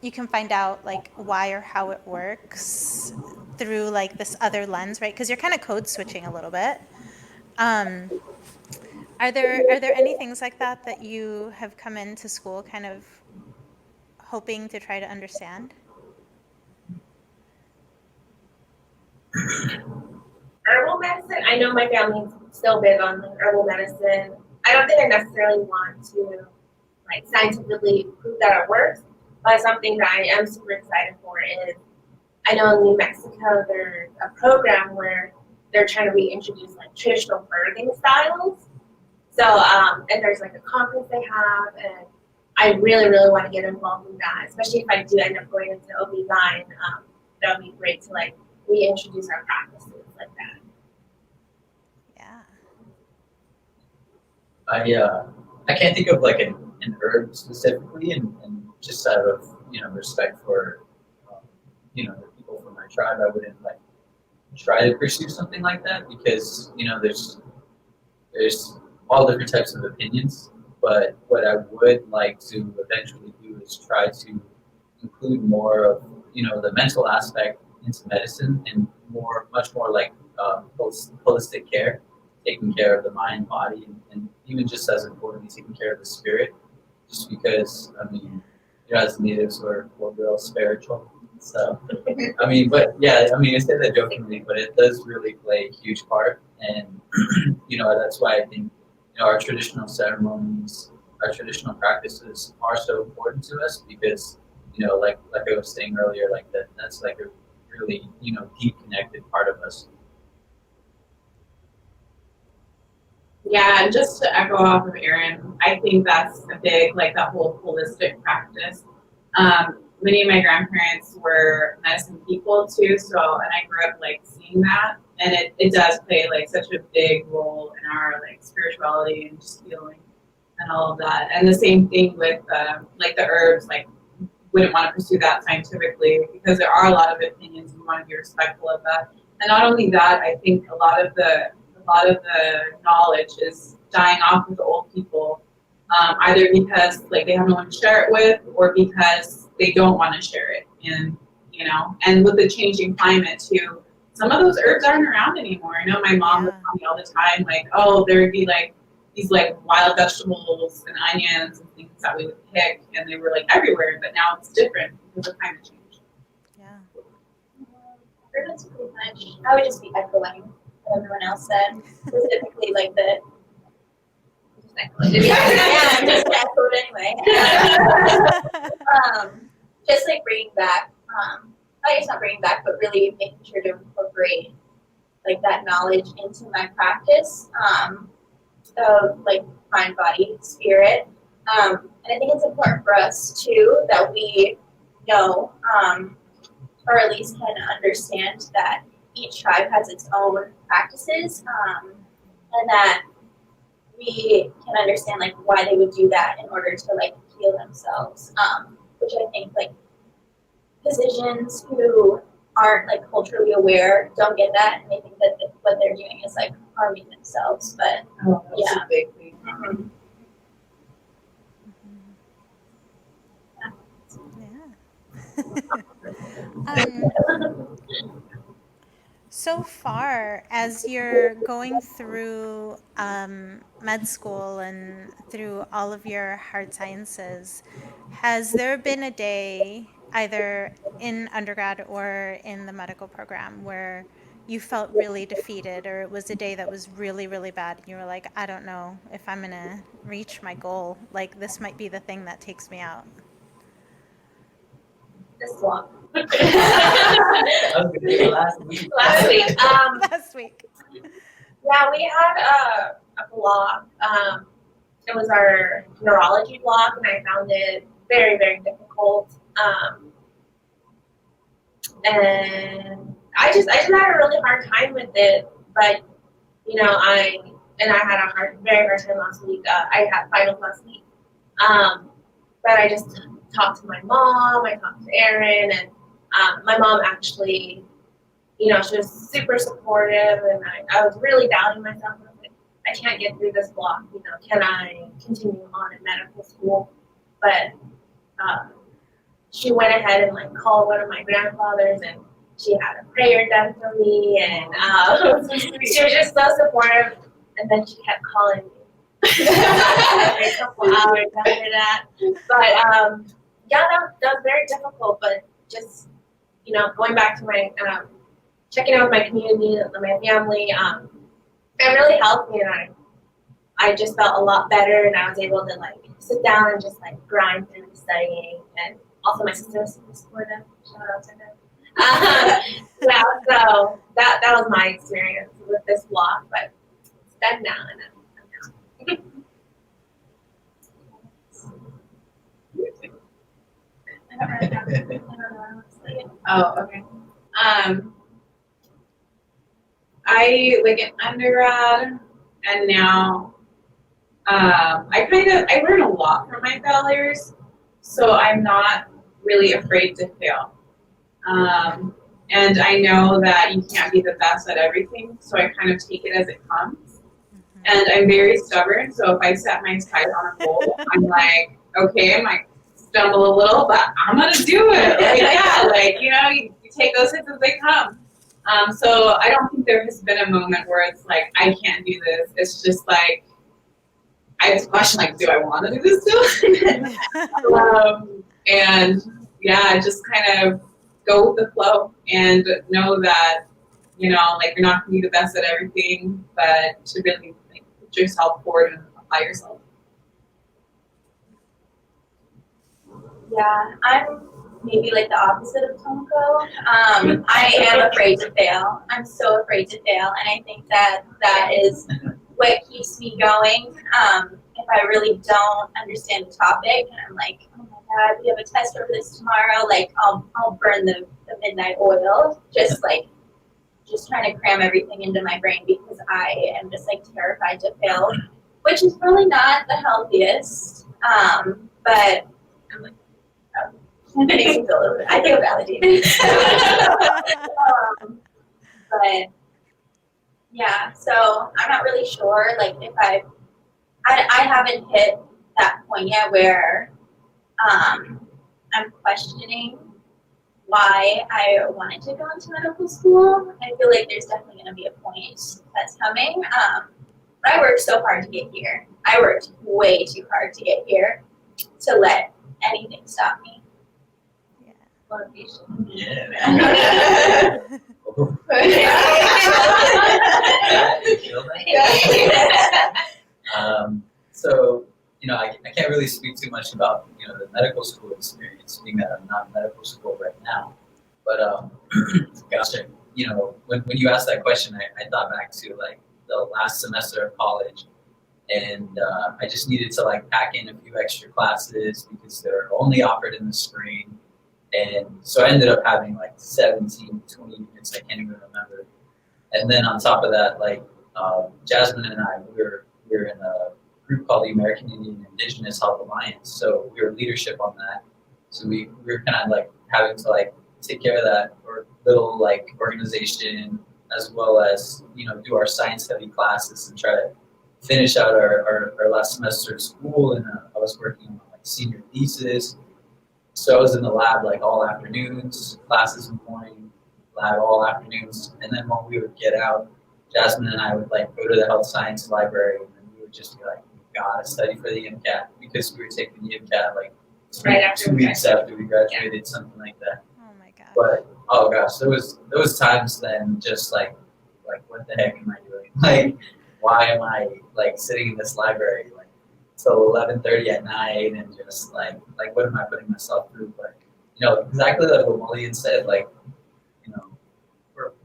you can find out like why or how it works through like this other lens, right? Because you're kind of code switching a little bit. Are there any things like that you have come into school kind of hoping to try to understand? Herbal medicine, I know my family's still big on like herbal medicine. I don't think I necessarily want to like scientifically prove that it works, but something that I am super excited for is, I know in New Mexico there's a program where they're trying to reintroduce like traditional birthing styles. So, and there's like a conference they have, and I really, really want to get involved in that, especially if I do end up going into OB-GYN. That would be great to like reintroduce our practices like that. Yeah. I can't think of like an herb specifically, and just out of respect for the people from my tribe, I wouldn't like try to pursue something like that because there's all different types of opinions. But what I would like to eventually do is try to include more of the mental aspect into medicine and much more like holistic care, taking care of the mind, body, and even just as importantly, taking care of the spirit. Just because as natives we're real spiritual. So but yeah, I say that jokingly, but it does really play a huge part, and that's why I think our traditional ceremonies, our traditional practices are so important to us because like I was saying earlier, like that's like a really deep connected part of us. Yeah, and just to echo off of Aaron, I think that's a big, like that whole holistic practice. Many of my grandparents were medicine people too, and I grew up like seeing that, and it does play like such a big role in our like spirituality and just healing and all of that. And the same thing with like the herbs, like wouldn't want to pursue that scientifically because there are a lot of opinions and we want to be respectful of that. And not only that, I think a lot of the knowledge is dying off with the old people, either because like they have no one to share it with, or because they don't want to share it. And with the changing climate too, some of those herbs aren't around anymore. I know my mom would tell me all the time, like, oh, there would be like these like wild vegetables and onions and things that we would pick, and they were like everywhere. But now it's different because of climate change. Yeah. That's pretty much. I would just be echoing what everyone else said, specifically like the. I'm just echoed anyway. Just like bringing back, I guess not bringing back, but really making sure to incorporate like that knowledge into my practice of like mind, body, spirit. And I think it's important for us too that we know, or at least can understand that each tribe has its own practices, and that we can understand like why they would do that in order to like heal themselves, which I think like physicians who aren't like culturally aware don't get that, and they think that what they're doing is like harming themselves. But That's a big thing. So far, as you're going through med school and through all of your hard sciences, has there been a day, either in undergrad or in the medical program, where you felt really defeated, or it was a day that was really, really bad, and you were like, I don't know if I'm going to reach my goal. Like, this might be the thing that takes me out. This block. Last week. Last week. Yeah, we had a block. It was our neurology block, and I found it very, very difficult. And I just had a really hard time with it. But I had a very hard time last week. I had finals last week. But I just talked to my mom. I talked to Aaron, and my mom actually, she was super supportive, and I was really doubting myself. I was like, I can't get through this block. Can I continue on in medical school? But she went ahead and like called one of my grandfathers, and she had a prayer done for me, and she was just so supportive. And then she kept calling me every couple hours after that. But that was very difficult. But just going back to my checking out with my community, my family, it really helped me, and I just felt a lot better, and I was able to like sit down and just like grind through the studying. And also my sister was super supportive. Shout out to her. Yeah, so that was my experience with this block, but it's done now, and I'm I don't know, honestly. Oh, okay. I like in undergrad and now I learn a lot from my failures, so I'm not really afraid to fail. And I know that you can't be the best at everything, so I kind of take it as it comes. And I'm very stubborn, so if I set my sights on a goal, I'm like, okay, I might stumble a little, but I'm gonna do it. Like, yeah, like, you know, you take those hits as they come. So I don't think there has been a moment where it's like, I can't do this. It's just like, I have to question, like, do I want to do this still? And yeah, just kind of go with the flow and know that, you know, like, you're not going to be the best at everything, but to really like, put yourself forward and apply yourself. Yeah, I'm maybe like the opposite of Tomoko. I am afraid to fail. I'm so afraid to fail, and I think that is what keeps me going. If I really don't understand the topic, and I'm like, oh my God, we have a test over this tomorrow, like I'll burn the midnight oil, just trying to cram everything into my brain because I am just like terrified to fail, which is probably not the healthiest. But I'm like, I feel validated. But yeah, so I'm not really sure. Like if I haven't hit that point yet where I'm questioning why I wanted to go into medical school. I feel like there's definitely going to be a point that's coming. But I worked so hard to get here. I worked way too hard to get here to let anything stop me. Motivation. Yeah. So, you know, I can't really speak too much about, you know, the medical school experience, being that I'm not in medical school right now. But, gosh, you know, when you asked that question, I thought back to, like, the last semester of college. And I just needed to, like, pack in a few extra classes because they're only offered in the spring. And so I ended up having, like, 17, 20 units, I can't even remember. And then on top of that, like, Jasmine and I, we were in a group called the American Indian Indigenous Health Alliance. So we were leadership on that. So we were kind of like having to like take care of that or little like organization as well as, you know, do our science heavy classes and try to finish out our last semester of school. And I was working on like senior thesis. So I was in the lab like all afternoons, classes in the morning, lab all afternoons. And then when we would get out, Jasmine and I would like go to the health science library and we would just be like, gotta study for the MCAT because we were taking the MCAT like two weeks after we graduated, something like that. Oh my God. But oh gosh, there was times then just like what the heck am I doing? Like, why am I like sitting in this library like till 11:30 at night and just like what am I putting myself through? But you know, exactly like what Maliyan said, like, you know,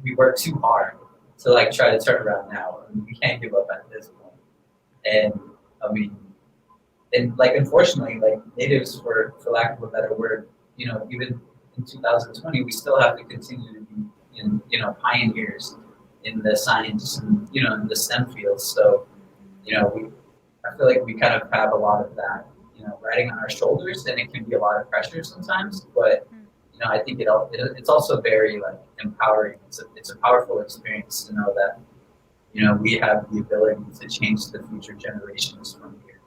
we work too hard to like try to turn around now. I mean, we can't give up at this point. And I mean, and like unfortunately, like natives, for lack of a better word, you know, even in 2020, we still have to continue to be, you know, pioneers in the science and, you know, in the STEM fields. So, you know, I feel like we kind of have a lot of that, you know, riding on our shoulders, and it can be a lot of pressure sometimes. But you know, I think it's also very like empowering. It's a powerful experience to know that, you know, we have the ability to change the future generations from here.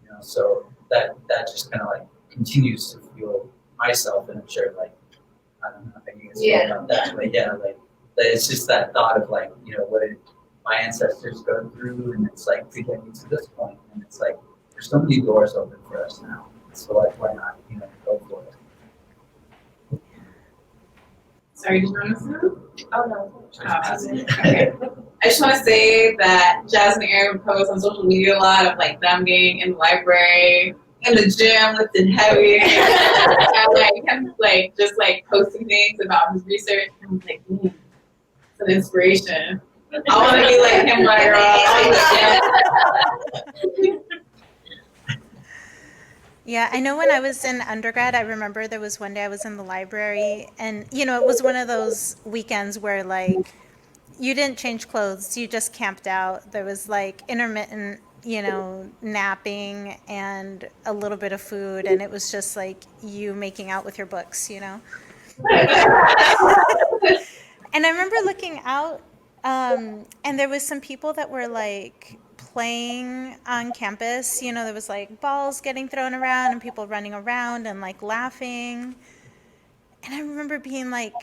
You know, so that just kind of like continues to fuel myself, and I'm sure like I don't know how you guys feel about that, but yeah, like it's just that thought of like, you know, what did my ancestors go through, and it's like to get me to this point, and it's like there's so many doors open for us now. So like, why not, you know, go for it? Sorry, did you want to say? Oh no. Okay. I just want to say that Jasmine and Aaron post on social media a lot of like them being in the library, in the gym, lifting heavy, and like him like just like posting things about his research. And I'm like, man, it's an inspiration. I want to be like him when I grow up. Yeah, I know when I was in undergrad, I remember there was one day I was in the library, and it was one of those weekends where like you didn't change clothes, you just camped out. There was like intermittent, napping and a little bit of food, and it was just like you making out with your books. And I remember looking out, and there was some people that were like playing on campus. There was like balls getting thrown around and people running around and like laughing. And I remember being like,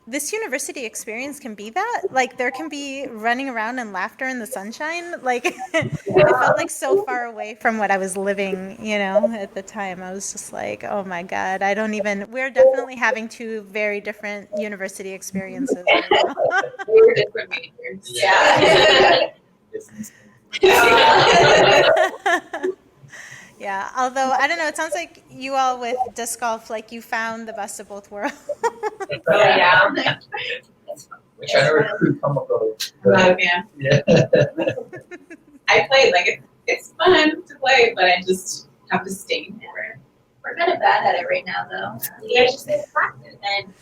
this university experience can be that? Like, there can be running around and laughter in the sunshine? Like, it felt like so far away from what I was living, at the time. I was just like, oh my God, we're definitely having two very different university experiences right now. We were different majors. Yeah. Business. Yeah, although, I don't know, it sounds like you all with disc golf, like you found the best of both worlds. Oh, yeah. We're trying to recruit Tomoko. Yeah. I played, like, it's fun to play, but I just have to stay for it. We're kind of bad at it right now, though. You guys just need to practice. And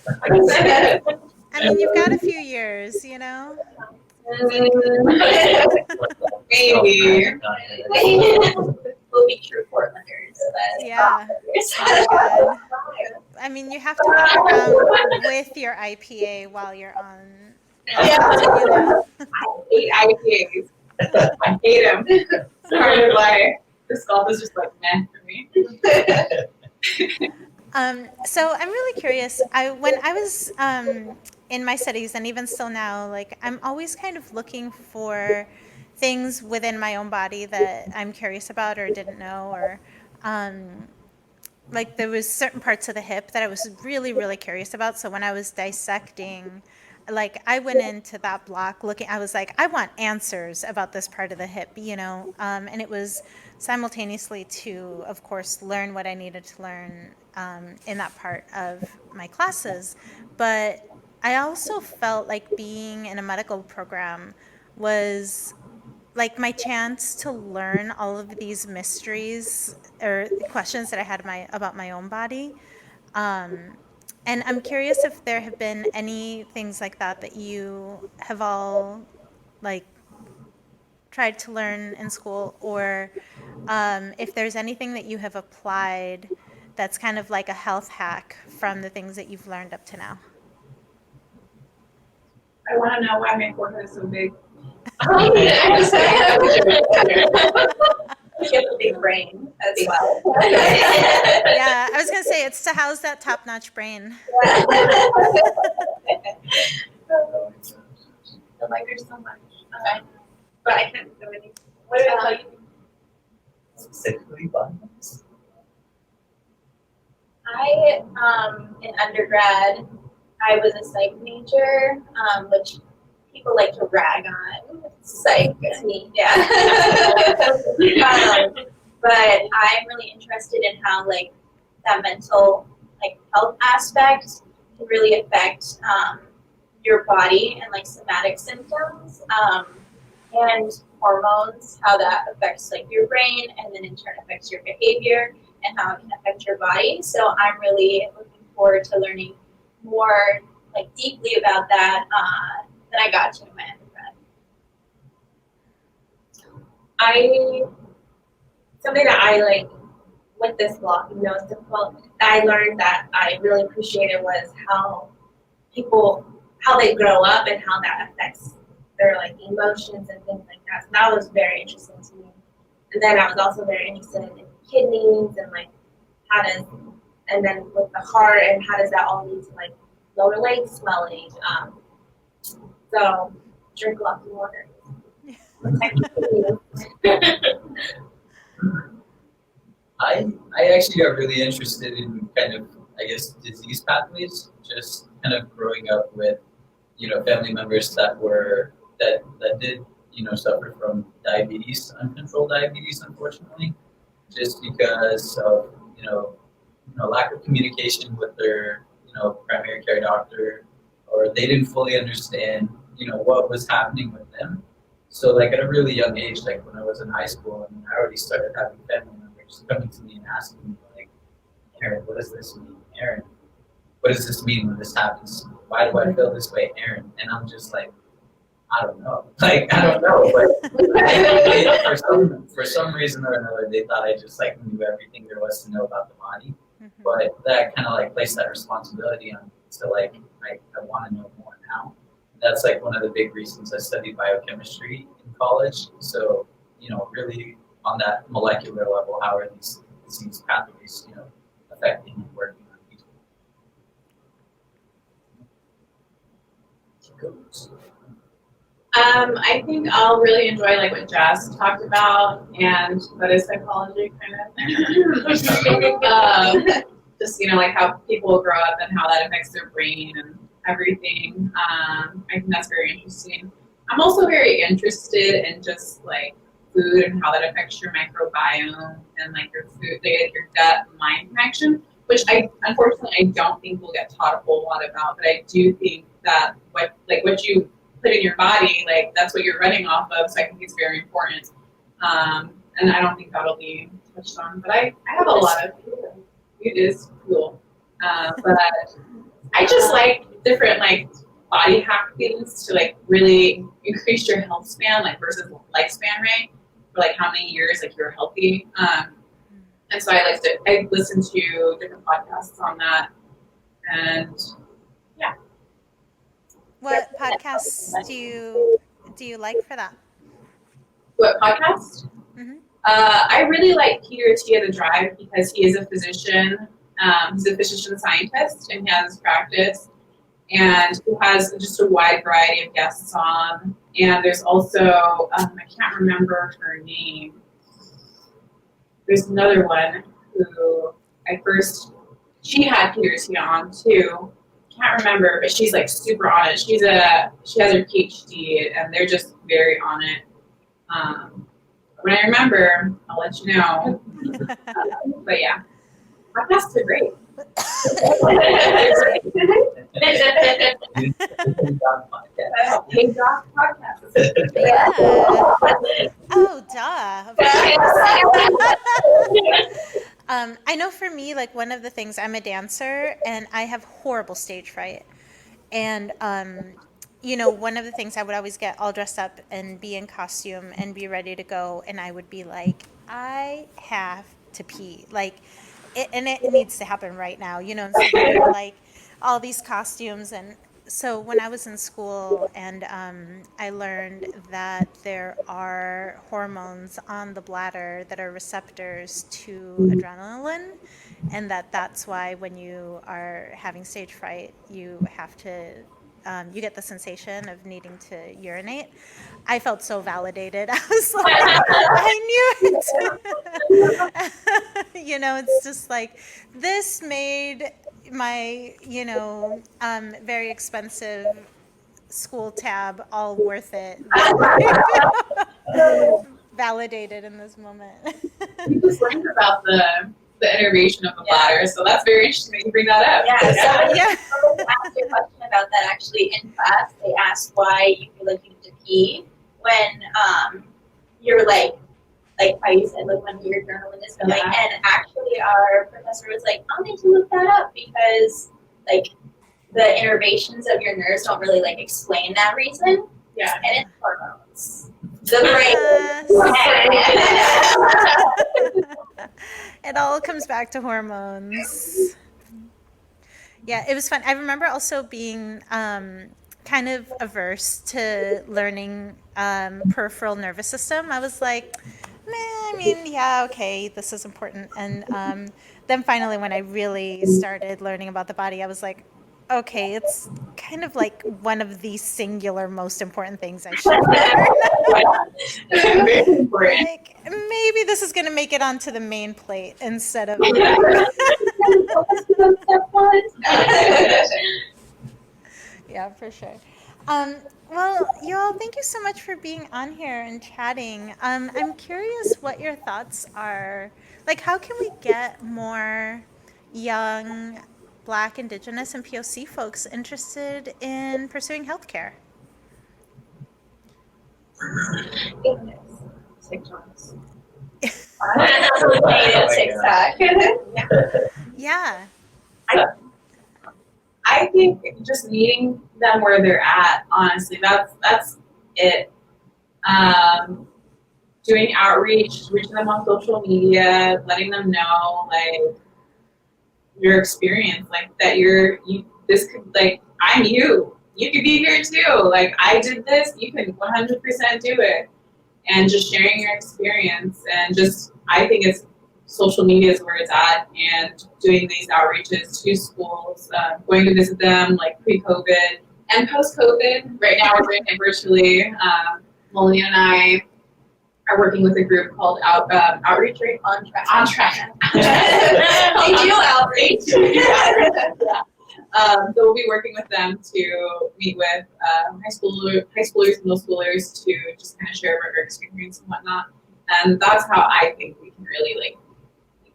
I mean, you've got a few years, Maybe. We'll be true Portlanders. But Yeah. Oh my God. I mean, you have to walk around with your IPA while you're on. I hate IPAs. I hate them. Sorry, why this golf is just like meh for me. So I'm really curious. When I was in my studies, and even still now, like I'm always kind of looking for things within my own body that I'm curious about or didn't know, or like there was certain parts of the hip that I was really, really curious about. So when I was dissecting, like I went into that block looking, I was like, I want answers about this part of the hip, and it was simultaneously to, of course, learn what I needed to learn in that part of my classes. But I also felt like being in a medical program was like my chance to learn all of these mysteries or questions that I had about my own body. And I'm curious if there have been any things like that you have all like tried to learn in school, or if there's anything that you have applied that's kind of like a health hack from the things that you've learned up to now. I want to know why my forehead is so big. you have a big brain as well. Yeah, I was gonna say it's to house that top-notch brain. I like her so much. Okay. But I can't do anything. What did I tell you? Specifically violence. In undergrad, I was a psych major, which people like to rag on. Psych, yeah. But I'm really interested in how like that mental health aspect can really affect your body and like somatic symptoms and hormones, how that affects like your brain and then in turn affects your behavior and how it can affect your body. So I'm really looking forward to learning more like deeply about that than I got to in my undergrad. Something that I like with this block, it's difficult, that I learned that I really appreciated was how they grow up and how that affects their like emotions and things like that. So that was very interesting to me. And then I was also very interested in kidneys and like and then with the heart and how does that all lead to like lower leg swelling. So drink lots of water. I actually got really interested in kind of, I guess, disease pathways, just kind of growing up with, family members that did, suffer from diabetes, uncontrolled diabetes, unfortunately, just because of, lack of communication with their, primary care doctor, or they didn't fully understand, what was happening with them. So like at a really young age, like when I was in high school, I already started having family members just coming to me and asking me, like, Aaron, what does this mean? Aaron, what does this mean when this happens? Why do I feel this way, Aaron? And I'm just like, I don't know. Like, I don't know. But for some reason or another, they thought I just like knew everything there was to know about the body. Mm-hmm. But that kind of like placed that responsibility on me. So like, I want to know more now. That's like one of the big reasons I studied biochemistry in college. So, really on that molecular level, how are these disease pathways, affecting and working on people? I think I'll really enjoy like what Jess talked about, and that is psychology kind of. Just like how people grow up and how that affects their brain and everything. I think that's very interesting. I'm also very interested in just like food and how that affects your microbiome and like your food, your gut mind connection, which unfortunately I don't think we'll get taught a whole lot about. But I do think that what you put in your body, like that's what you're running off of. So I think it's very important. And I don't think that'll be touched on. But I have a lot of it is cool. But I just like different like body hack things to like really increase your health span, like versus lifespan, right? For like how many years like you're healthy. And so I listen to different podcasts on that. And yeah. What podcasts do you like for that? What podcast? Mm-hmm. I really like Peter T. of the Drive because he is a physician. He's a physician scientist and he has practice. And he has just a wide variety of guests on. And there's also, I can't remember her name. There's another one who she had Peter T. on too. Can't remember, but she's like super on it. She has her PhD and they're just very on it. When I remember, I'll let you know. But yeah, podcasts are great. Hey, Doc podcast. Yeah. Oh, duh. I know for me, like one of the things, I'm a dancer and I have horrible stage fright. And, one of the things I would always get all dressed up and be in costume and be ready to go. And I would be like, I have to pee. Like, it needs to happen right now, and so there are like all these costumes. And so when I was in school and I learned that there are hormones on the bladder that are receptors to adrenaline, and that's why when you are having stage fright, you have to you get the sensation of needing to urinate. I felt so validated. I was like, I knew it. It's just like, this made my, very expensive school tab all worth it. Validated in this moment. We just learned about the innervation of the bladder, so that's very interesting that you bring that up. Yeah, someone asked a question about that actually in class. They asked why you feel like you need to pee when you're like how you said, like when your adrenaline is going. Yeah. And actually our professor was like, I'll need to look that up because like the innervations of your nerves don't really like explain that reason. Yeah. And it's hormones. The brain. It all comes back to hormones. Yeah, it was fun. I remember also being kind of averse to learning peripheral nervous system. I was like, okay, this is important. And then finally, when I really started learning about the body, I was like, okay, it's kind of like one of the singular most important things I should learn. Like, maybe this is going to make it onto the main plate instead of... Yeah, for sure. Well, y'all, thank you so much for being on here and chatting. I'm curious what your thoughts are. Like, how can we get more young Black, Indigenous, and POC folks interested in pursuing healthcare? Native TikTok. Yeah. I think just meeting them where they're at, honestly, that's it. Doing outreach, reaching them on social media, letting them know like your experience, like that this could, like, I'm you. You could be here too. Like, I did this, you can 100% do it. And just sharing your experience, and just, I think social media is where it's at, and doing these outreaches to schools, going to visit them like pre-COVID and post-COVID. Right now we're doing it virtually. Maliyan and I are working with a group called Outreach, right? On Track. They do outreach. Yeah. So we'll be working with them to meet with high schoolers, middle schoolers, to just kind of share our experience and whatnot. And that's how I think we can really like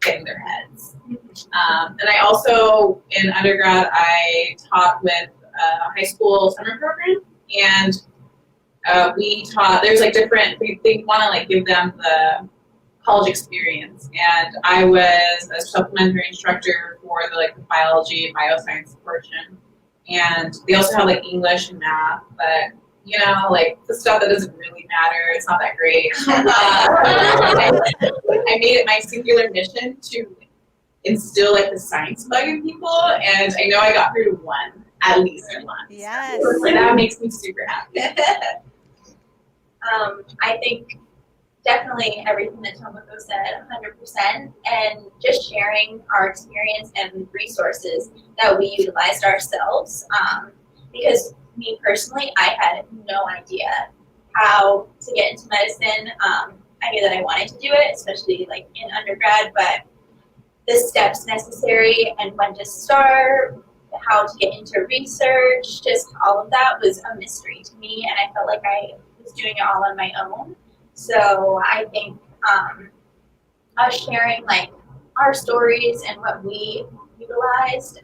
get in their heads. And I also, in undergrad, I taught with a high school summer program, and we taught, there's like different, they want to like give them the college experience, and I was a supplementary instructor for the biology and bioscience portion, and they also have like English and math, but you know, like the stuff that doesn't really matter, it's not that great. I made it my singular mission to instill like the science bug in people, and I know I got through to one, at least one. Yes. So that makes me super happy. I think definitely everything that Tomoko said, 100%, and just sharing our experience and resources that we utilized ourselves. Because me personally, I had no idea how to get into medicine. I knew that I wanted to do it, especially like in undergrad, but the steps necessary and when to start, how to get into research, just all of that was a mystery to me, and I felt like I was doing it all on my own. So I think us sharing like our stories and what we utilized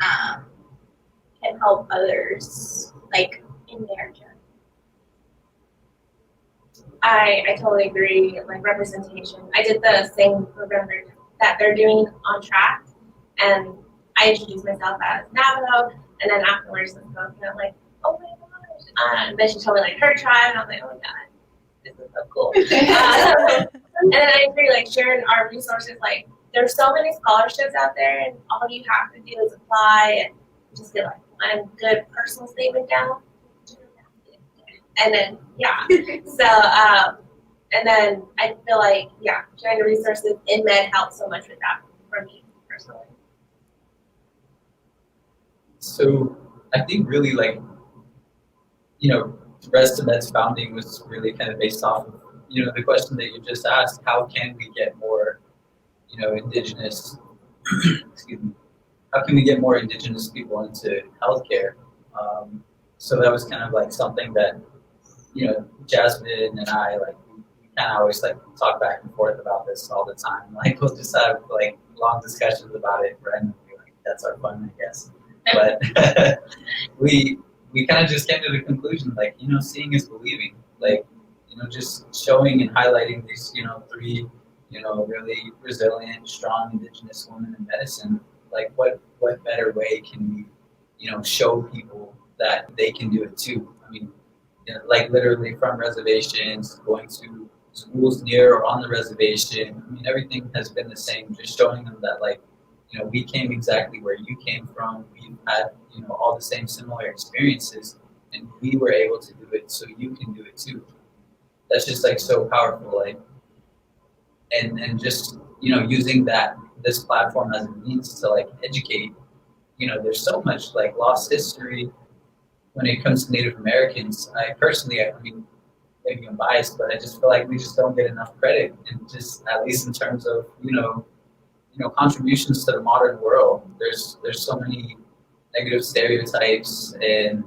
can help others like in their journey. I totally agree. Like representation. I did the same program that they're doing on Track, and I introduced myself as Navajo, and then afterwards, I'm like, oh my gosh. And then she told me like her tribe, and I was like, oh my god, this is so cool. And then I agree, like sharing our resources. Like there's so many scholarships out there, and all you have to do is apply and just get like one good personal statement down. And then, yeah. So, and then I feel like, yeah, sharing the resources in med helps so much with that for me personally. So I think really like, you know, Rez2Med's founding was really kind of based off of, you know, the question that you just asked, how can we get more, you know, Indigenous, excuse me, how can we get more Indigenous people into healthcare? So that was kind of like something that, you know, Jasmine and I, like, we kind of always like talk back and forth about this all the time. Like, we'll just have like long discussions about it randomly. Like, that's our fun, I guess. But we kind of just came to the conclusion, like, you know, seeing is believing. Like, you know, just showing and highlighting these, you know, three, you know, really resilient, strong Indigenous women in medicine. Like, what better way can we, you know, show people that they can do it too? I mean, you know, like literally from reservations, going to schools near or on the reservation. I mean, everything has been the same. Just showing them that, like, you know, we came exactly where you came from. We've had, you know, all the same similar experiences, and we were able to do it, so you can do it too. That's just like so powerful, like, and just, you know, using this platform as a means to like educate. You know, there's so much like lost history when it comes to Native Americans. I personally, I mean, maybe I'm biased, but I just feel like we just don't get enough credit, and just at least in terms of, you know, contributions to the modern world. There's so many negative stereotypes and,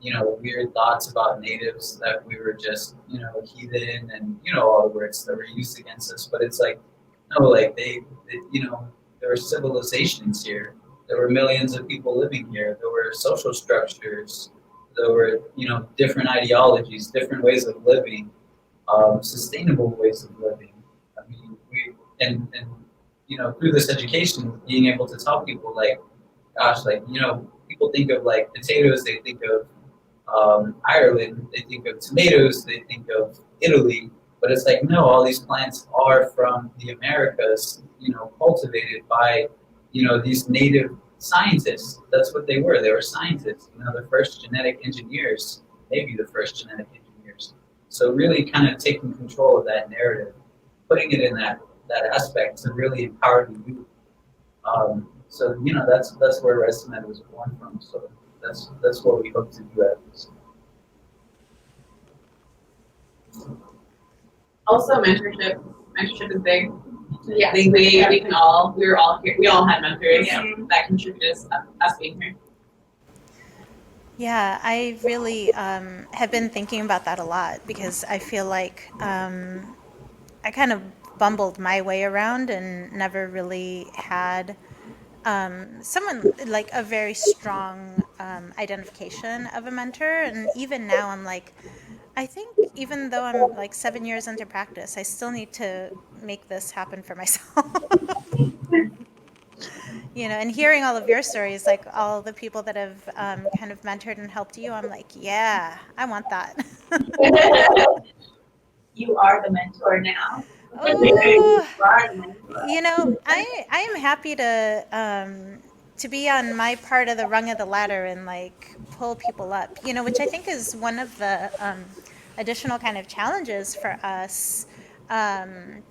you know, weird thoughts about natives that we were just, you know, heathen and, you know, all the words that were used against us. But it's like, no, like they you know, there were civilizations here. There were millions of people living here. There were social structures. There were, you know, different ideologies, different ways of living, sustainable ways of living. And through this education, being able to tell people like, gosh, like, people think of like potatoes, they think of Ireland, they think of tomatoes, they think of Italy, but it's like, no, all these plants are from the Americas, cultivated by, these native scientists. That's what they were. They were scientists, the first genetic engineers, maybe the first genetic engineers. So really kind of taking control of that narrative, putting it in that aspect to really empower the youth. So that's where Rez2Med was born from. So that's what we hope to do at least. Also, mentorship. Mentorship is big. Yeah, I think we were all here. We all had mentors that contributed us being here. Yeah, I really have been thinking about that a lot because I feel like I kind of bumbled my way around and never really had someone like a very strong identification of a mentor. And even now, I'm like, I think even though I'm like 7 years into practice, I still need to make this happen for myself. And hearing all of your stories, like all the people that have kind of mentored and helped you, I'm like, yeah, I want that. You are the mentor now. Oh, You are the mentor. I am happy to be on my part of the rung of the ladder and like pull people up, which I think is one of the additional kind of challenges for us, as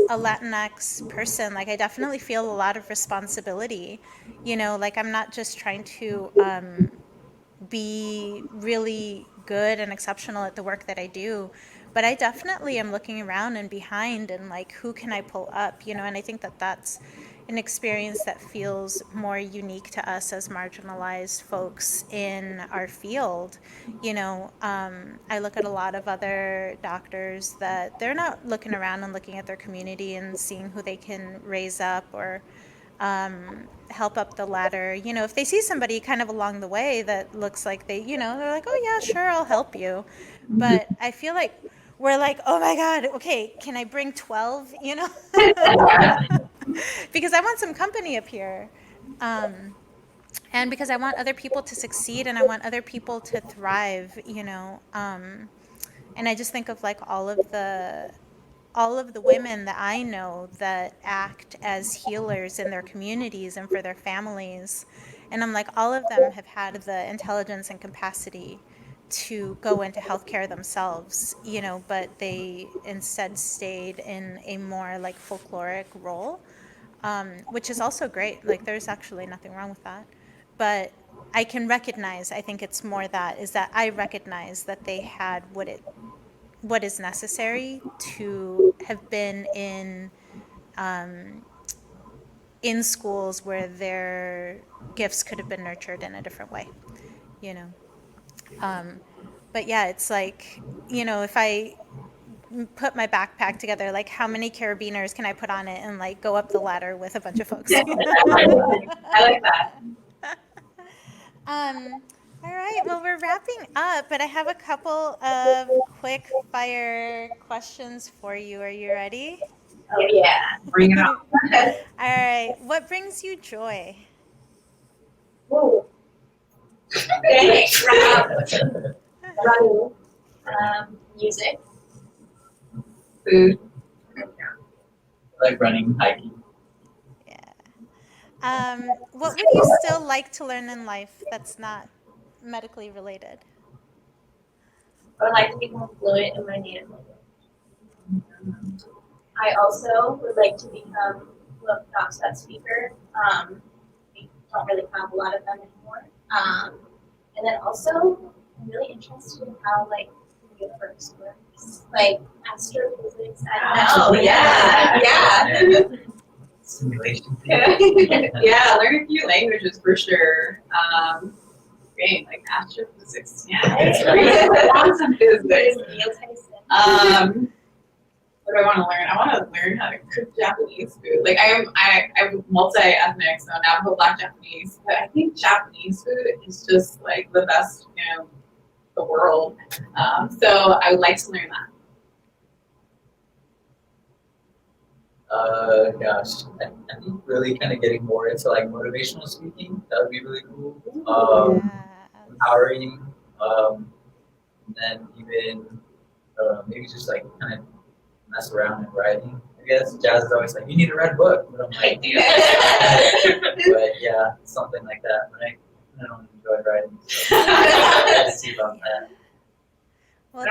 a Latinx person. Like I definitely feel a lot of responsibility, like I'm not just trying to be really good and exceptional at the work that I do, but I definitely am looking around and behind and like, who can I pull up, and I think that that's an experience that feels more unique to us as marginalized folks in our field. I look at a lot of other doctors that they're not looking around and looking at their community and seeing who they can raise up or help up the ladder. If they see somebody kind of along the way that looks like they're like, oh yeah, sure, I'll help you. But I feel like we're like, oh my God, okay, can I bring 12, because I want some company up here. And because I want other people to succeed and I want other people to thrive, and I just think of like all of the women that I know that act as healers in their communities and for their families. And I'm like, all of them have had the intelligence and capacity to go into healthcare themselves, but they instead stayed in a more like folkloric role, which is also great. Like there's actually nothing wrong with that. But I can recognize, I think it's more that I recognize that they had what is necessary to have been in schools where their gifts could have been nurtured in a different way, but yeah, it's like, if I put my backpack together, like how many carabiners can I put on it and like go up the ladder with a bunch of folks? I like that. All right, well, we're wrapping up, but I have a couple of quick fire questions for you. Are you ready? Oh yeah. Bring it on. All right, what brings you joy? Ooh. Okay. Running. Music. Food. Like running, hiking. Yeah. What would you still like to learn in life that's not medically related? I would like to become fluent in my native language. I also would like to become a Knobsat speaker. We don't really have a lot of them anymore. And then also, I'm really interested in how the universe works, like astrophysics. I don't know. Yeah. Simulation. Yeah, learn a few languages for sure. Great, like astrophysics. Yeah, it's great. Awesome physics. What do I want to learn? I want to learn how to cook Japanese food. Like I'm multi-ethnic, so Navajo, Black, Japanese. But I think Japanese food is just like the best, the world. So I would like to learn that. Gosh, I think really kind of getting more into like motivational speaking. That would be really cool. Empowering. And then even maybe just like kind of mess around and writing. I guess Jazz is always like, you need to write a book. But I'm like, but yeah, something like that. But I don't enjoy writing. So I have to see about that. Well,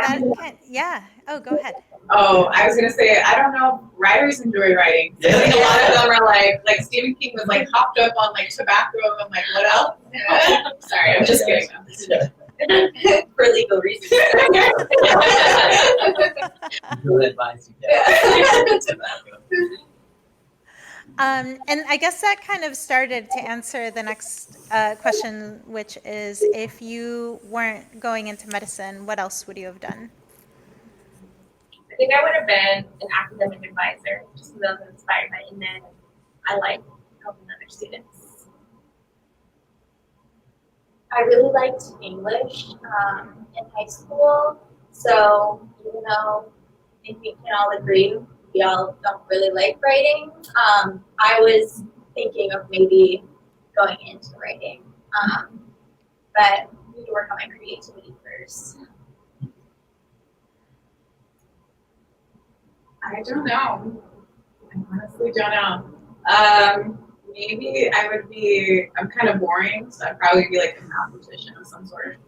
yeah. Oh, go ahead. Oh, I was gonna say, I don't know if writers enjoy writing. I think a lot of them are like Stephen King was like hopped up on like tobacco and like what else? Oh, sorry, I'm just kidding. For legal reasons. Good advice you get. Tobacco. And I guess that kind of started to answer the next question, which is, if you weren't going into medicine, what else would you have done? I think I would have been an academic advisor, just because I was inspired by it, and then I like helping other students. I really liked English in high school, so even though I think we can all agree we all don't really like writing, I was thinking of maybe going into writing, but I need to work on my creativity first. I don't know. I honestly don't know. Maybe I'm kind of boring, so I'd probably be like a mathematician of some sort.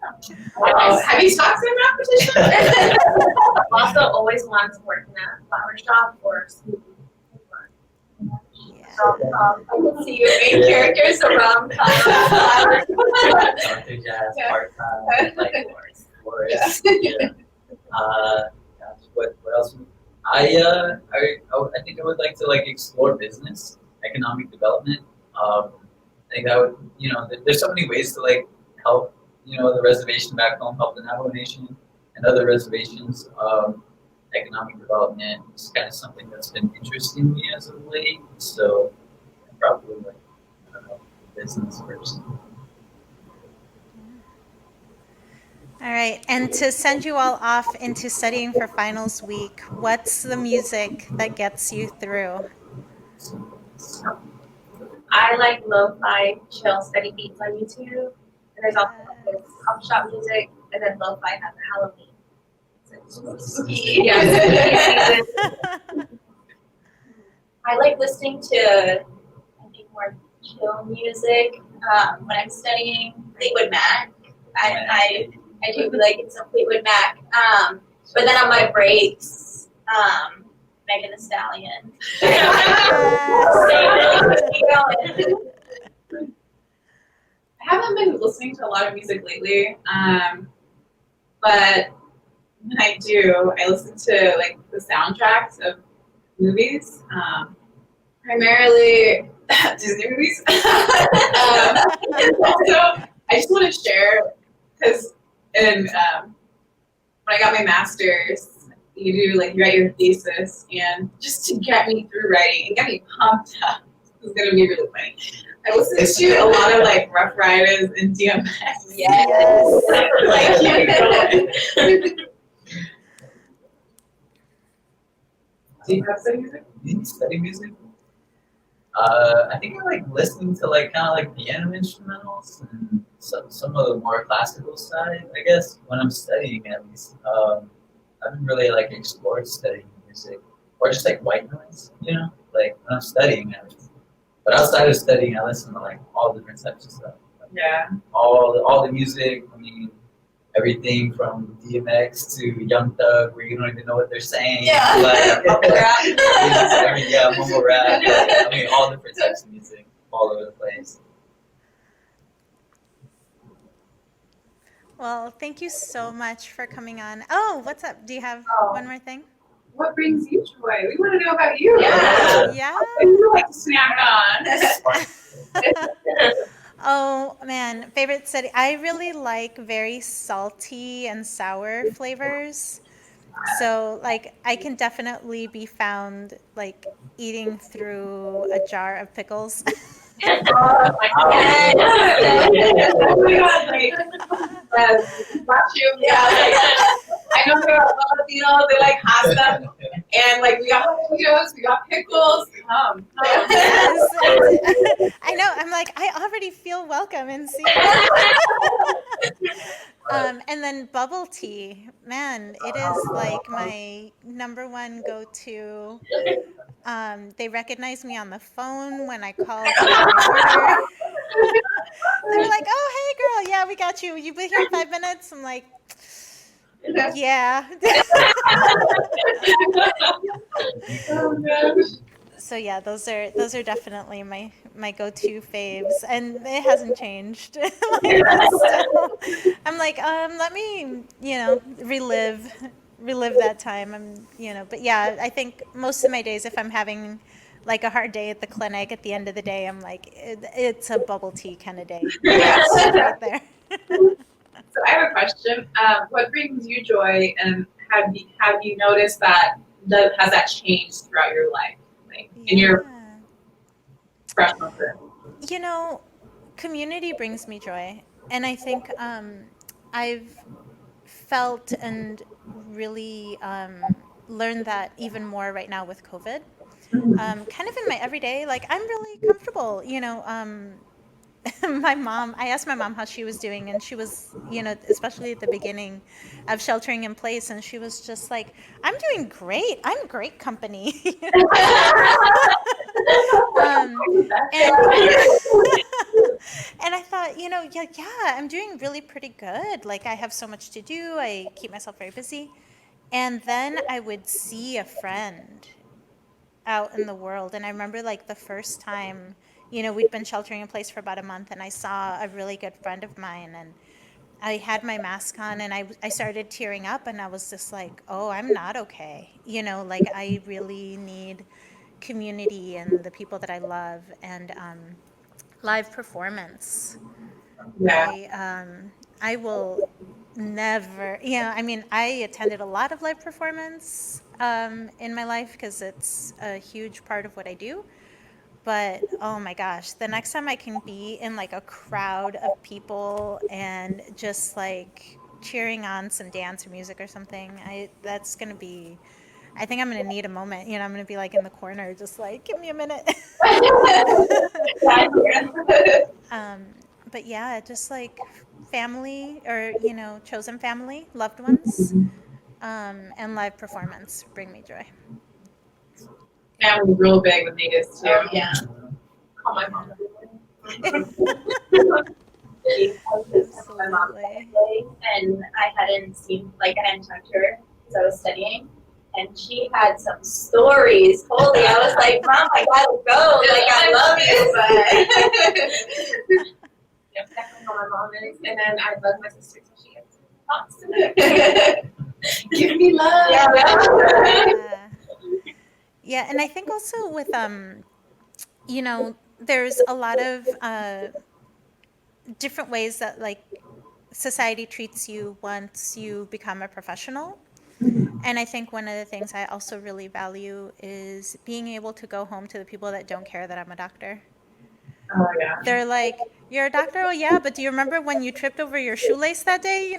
Have you talked to a mathematician? Also, always wanted to work in a flower shop or school. I can see your main characters around flowers. Dr. Jazz, part-time, like poorest. Yeah. Gosh, what else? I think I would like to like explore business, economic development. I think that would, there's so many ways to like help, the reservation back home, help the Navajo Nation and other reservations. Economic development is kind of something that's been interesting me as of late. So probably like, I don't know, business first. All right, and to send you all off into studying for finals week, what's the music that gets you through? I like lo-fi, chill, steady beats on YouTube. And there's also this coffee shop music, and then lo-fi has a Halloween. So it's spooky. Yeah. I like listening to, I think, more chill music when I'm studying. Fleetwood Mac. I do like some Fleetwood Mac. But then on my breaks, Megan Thee Stallion. I haven't been listening to a lot of music lately, but when I do, I listen to like the soundtracks of movies, primarily Disney movies. Also, I just want to share, because when I got my master's, you write your thesis, and just to get me through writing and get me pumped up, it's gonna be really funny. I listened to a lot of like Rough Riders and DMX. Yes. Do you have study music? Do you study music? I think I like listening to like kind of like piano instrumentals and some of the more classical side, I guess, when I'm studying at least. I haven't really like explored studying music or just like white noise, like when I'm studying at least. But outside of studying, I listen to like all different types of stuff. Yeah. All the music. I mean, everything from DMX to Young Thug, where you don't even know what they're saying. Yeah. Like, mumble rap. Mumble rap. I mean, all different types of music, all over the place. Well, thank you so much for coming on. Oh, what's up? Do you have one more thing? What brings you joy? We want to know about you. Yeah. What do you like to snack on? Oh man, favorite study. I really like very salty and sour flavors. So like I can definitely be found like eating through a jar of pickles. Oh my God! Watch you. Yeah. I know they're Filipino. They like hot stuff. And like we got potatoes, we got pickles. Come. Yes. I know. I'm like, I already feel welcome and seen. And then bubble tea, man, it is like my number one go-to. They recognize me on the phone when I call to get my order. They're like, "Oh, hey, girl, yeah, we got you. You be here in 5 minutes." I'm like, "Yeah." Oh gosh. So yeah, those are definitely my go-to faves, and it hasn't changed. Like, it's still, I'm like, let me, relive that time. But yeah, I think most of my days, if I'm having like a hard day at the clinic, at the end of the day, I'm like, it's a bubble tea kind of day. It's right there. So I have a question. What brings you joy, and have you noticed that has that changed throughout your life, like in your Yeah. professional career? Community brings me joy. And I think I've felt and really learned that even more right now with COVID. Kind of in my everyday, like I'm really comfortable, I asked my mom how she was doing, and she was, especially at the beginning of sheltering in place, and she was just like, I'm doing great. I'm great company. And and I thought, yeah, I'm doing really pretty good. Like I have so much to do. I keep myself very busy. And then I would see a friend out in the world. And I remember like the first time, we'd been sheltering in place for about a month, and I saw a really good friend of mine, and I had my mask on, and I started tearing up, and I was just like, oh, I'm not okay. Like I really need community and the people that I love, and live performance. Yeah. I will never, I mean, I attended a lot of live performance in my life because it's a huge part of what I do. But oh my gosh, the next time I can be in like a crowd of people and just like cheering on some dance or music or something, that's gonna be, I think I'm gonna need a moment. I'm gonna be like in the corner, just like, give me a minute. But yeah, just like family or, chosen family, loved ones, and live performance bring me joy. Family's real big with natives too. Oh, yeah. Call my mom. My mom today, and I hadn't talked to her because I was studying, and she had some stories. Holy, I was like, Mom, I gotta go. Like, I love you, but Yeah, definitely how my mom is, and then I love my sister, so she gets talks to me. Give me love. Yeah. Yeah, and I think also with there's a lot of different ways that like society treats you once you become a professional. And I think one of the things I also really value is being able to go home to the people that don't care that I'm a doctor. Oh yeah. They're like, "You're a doctor? Oh yeah, but do you remember when you tripped over your shoelace that day?"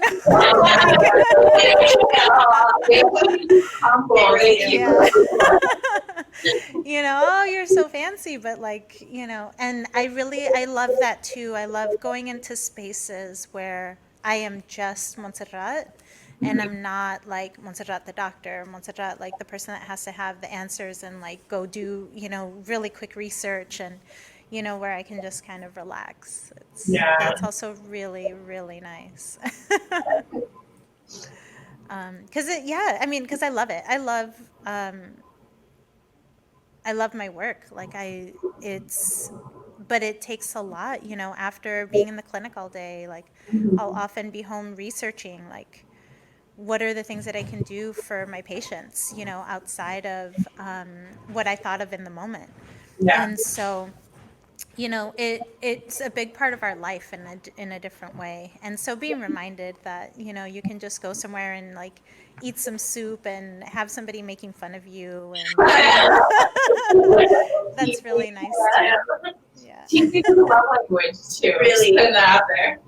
Yeah. Oh, you're so fancy, but like, and I love that too. I love going into spaces where I am just Montserrat, and I'm not like Montserrat the doctor, Montserrat like the person that has to have the answers and like go do, really quick research, and where I can just kind of relax. That's also really, really nice. Because I love it. I love my work. But it takes a lot, after being in the clinic all day. Like, I'll often be home researching, like, what are the things that I can do for my patients, outside of what I thought of in the moment. Yeah. And so, it's a big part of our life in a different way. And so being reminded that, you can just go somewhere and like eat some soup and have somebody making fun of you, and that's really nice too. Yeah. Teaching the love language too. Really. Putting that out there.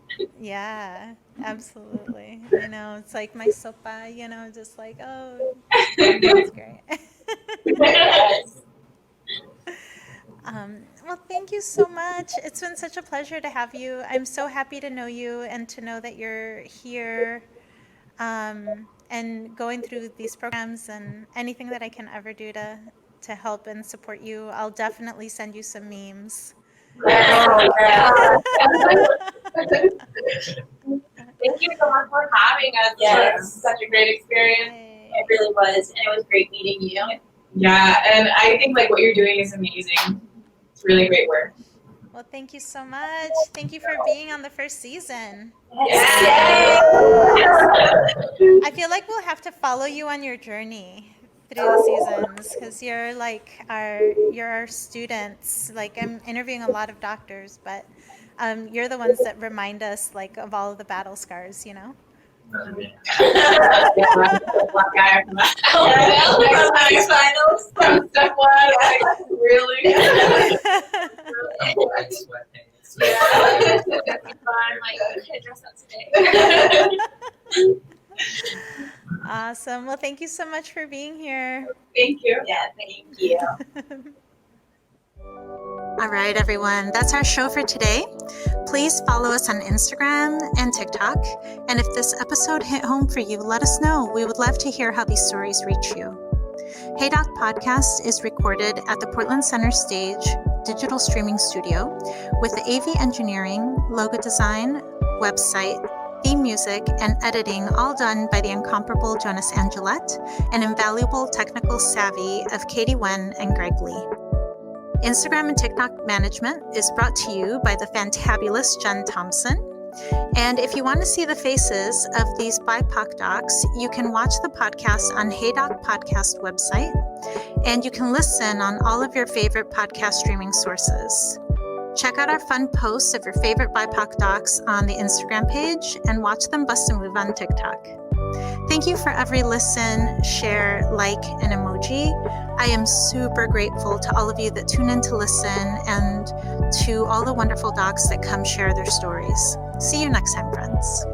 Yeah, absolutely. It's like my sopa, just like, oh, that's great. Yes. Well, thank you so much. It's been such a pleasure to have you. I'm so happy to know you and to know that you're here and going through these programs, and anything that I can ever do to help and support you. I'll definitely send you some memes. Oh, yeah. Thank you so much for having us. Yes. It was such a great experience. Yay. It really was, and it was great meeting you. Yeah, and I think like what you're doing is amazing. It's really great work. Well, thank you so much. Thank you for being on the first season. Yes. I feel like we'll have to follow you on your journey through the seasons, because you're like you're our students. Like, I'm interviewing a lot of doctors, but you're the ones that remind us like of all of the battle scars, you know? Black guy from Finals. from step one. Like, really? White sweatpants. I'm like, I dress up today. Awesome. Well, thank you so much for being here. Thank you. Yeah, thank you. All right, everyone, that's our show for today. Please follow us on Instagram and TikTok. And if this episode hit home for you, let us know. We would love to hear how these stories reach you. Hey Doc Podcast is recorded at the Portland Center Stage digital streaming studio with the AV engineering, logo design, website, theme music, and editing all done by the incomparable Jonas Angelette and invaluable technical savvy of Katie Wen and Greg Lee. Instagram and TikTok management is brought to you by the fantabulous Jen Thompson. And if you want to see the faces of these BIPOC docs, you can watch the podcast on Hey Doc Podcast website, and you can listen on all of your favorite podcast streaming sources. Check out our fun posts of your favorite BIPOC docs on the Instagram page and watch them bust a move on TikTok. Thank you for every listen, share, like, and emoji. I am super grateful to all of you that tune in to listen, and to all the wonderful docs that come share their stories. See you next time, friends.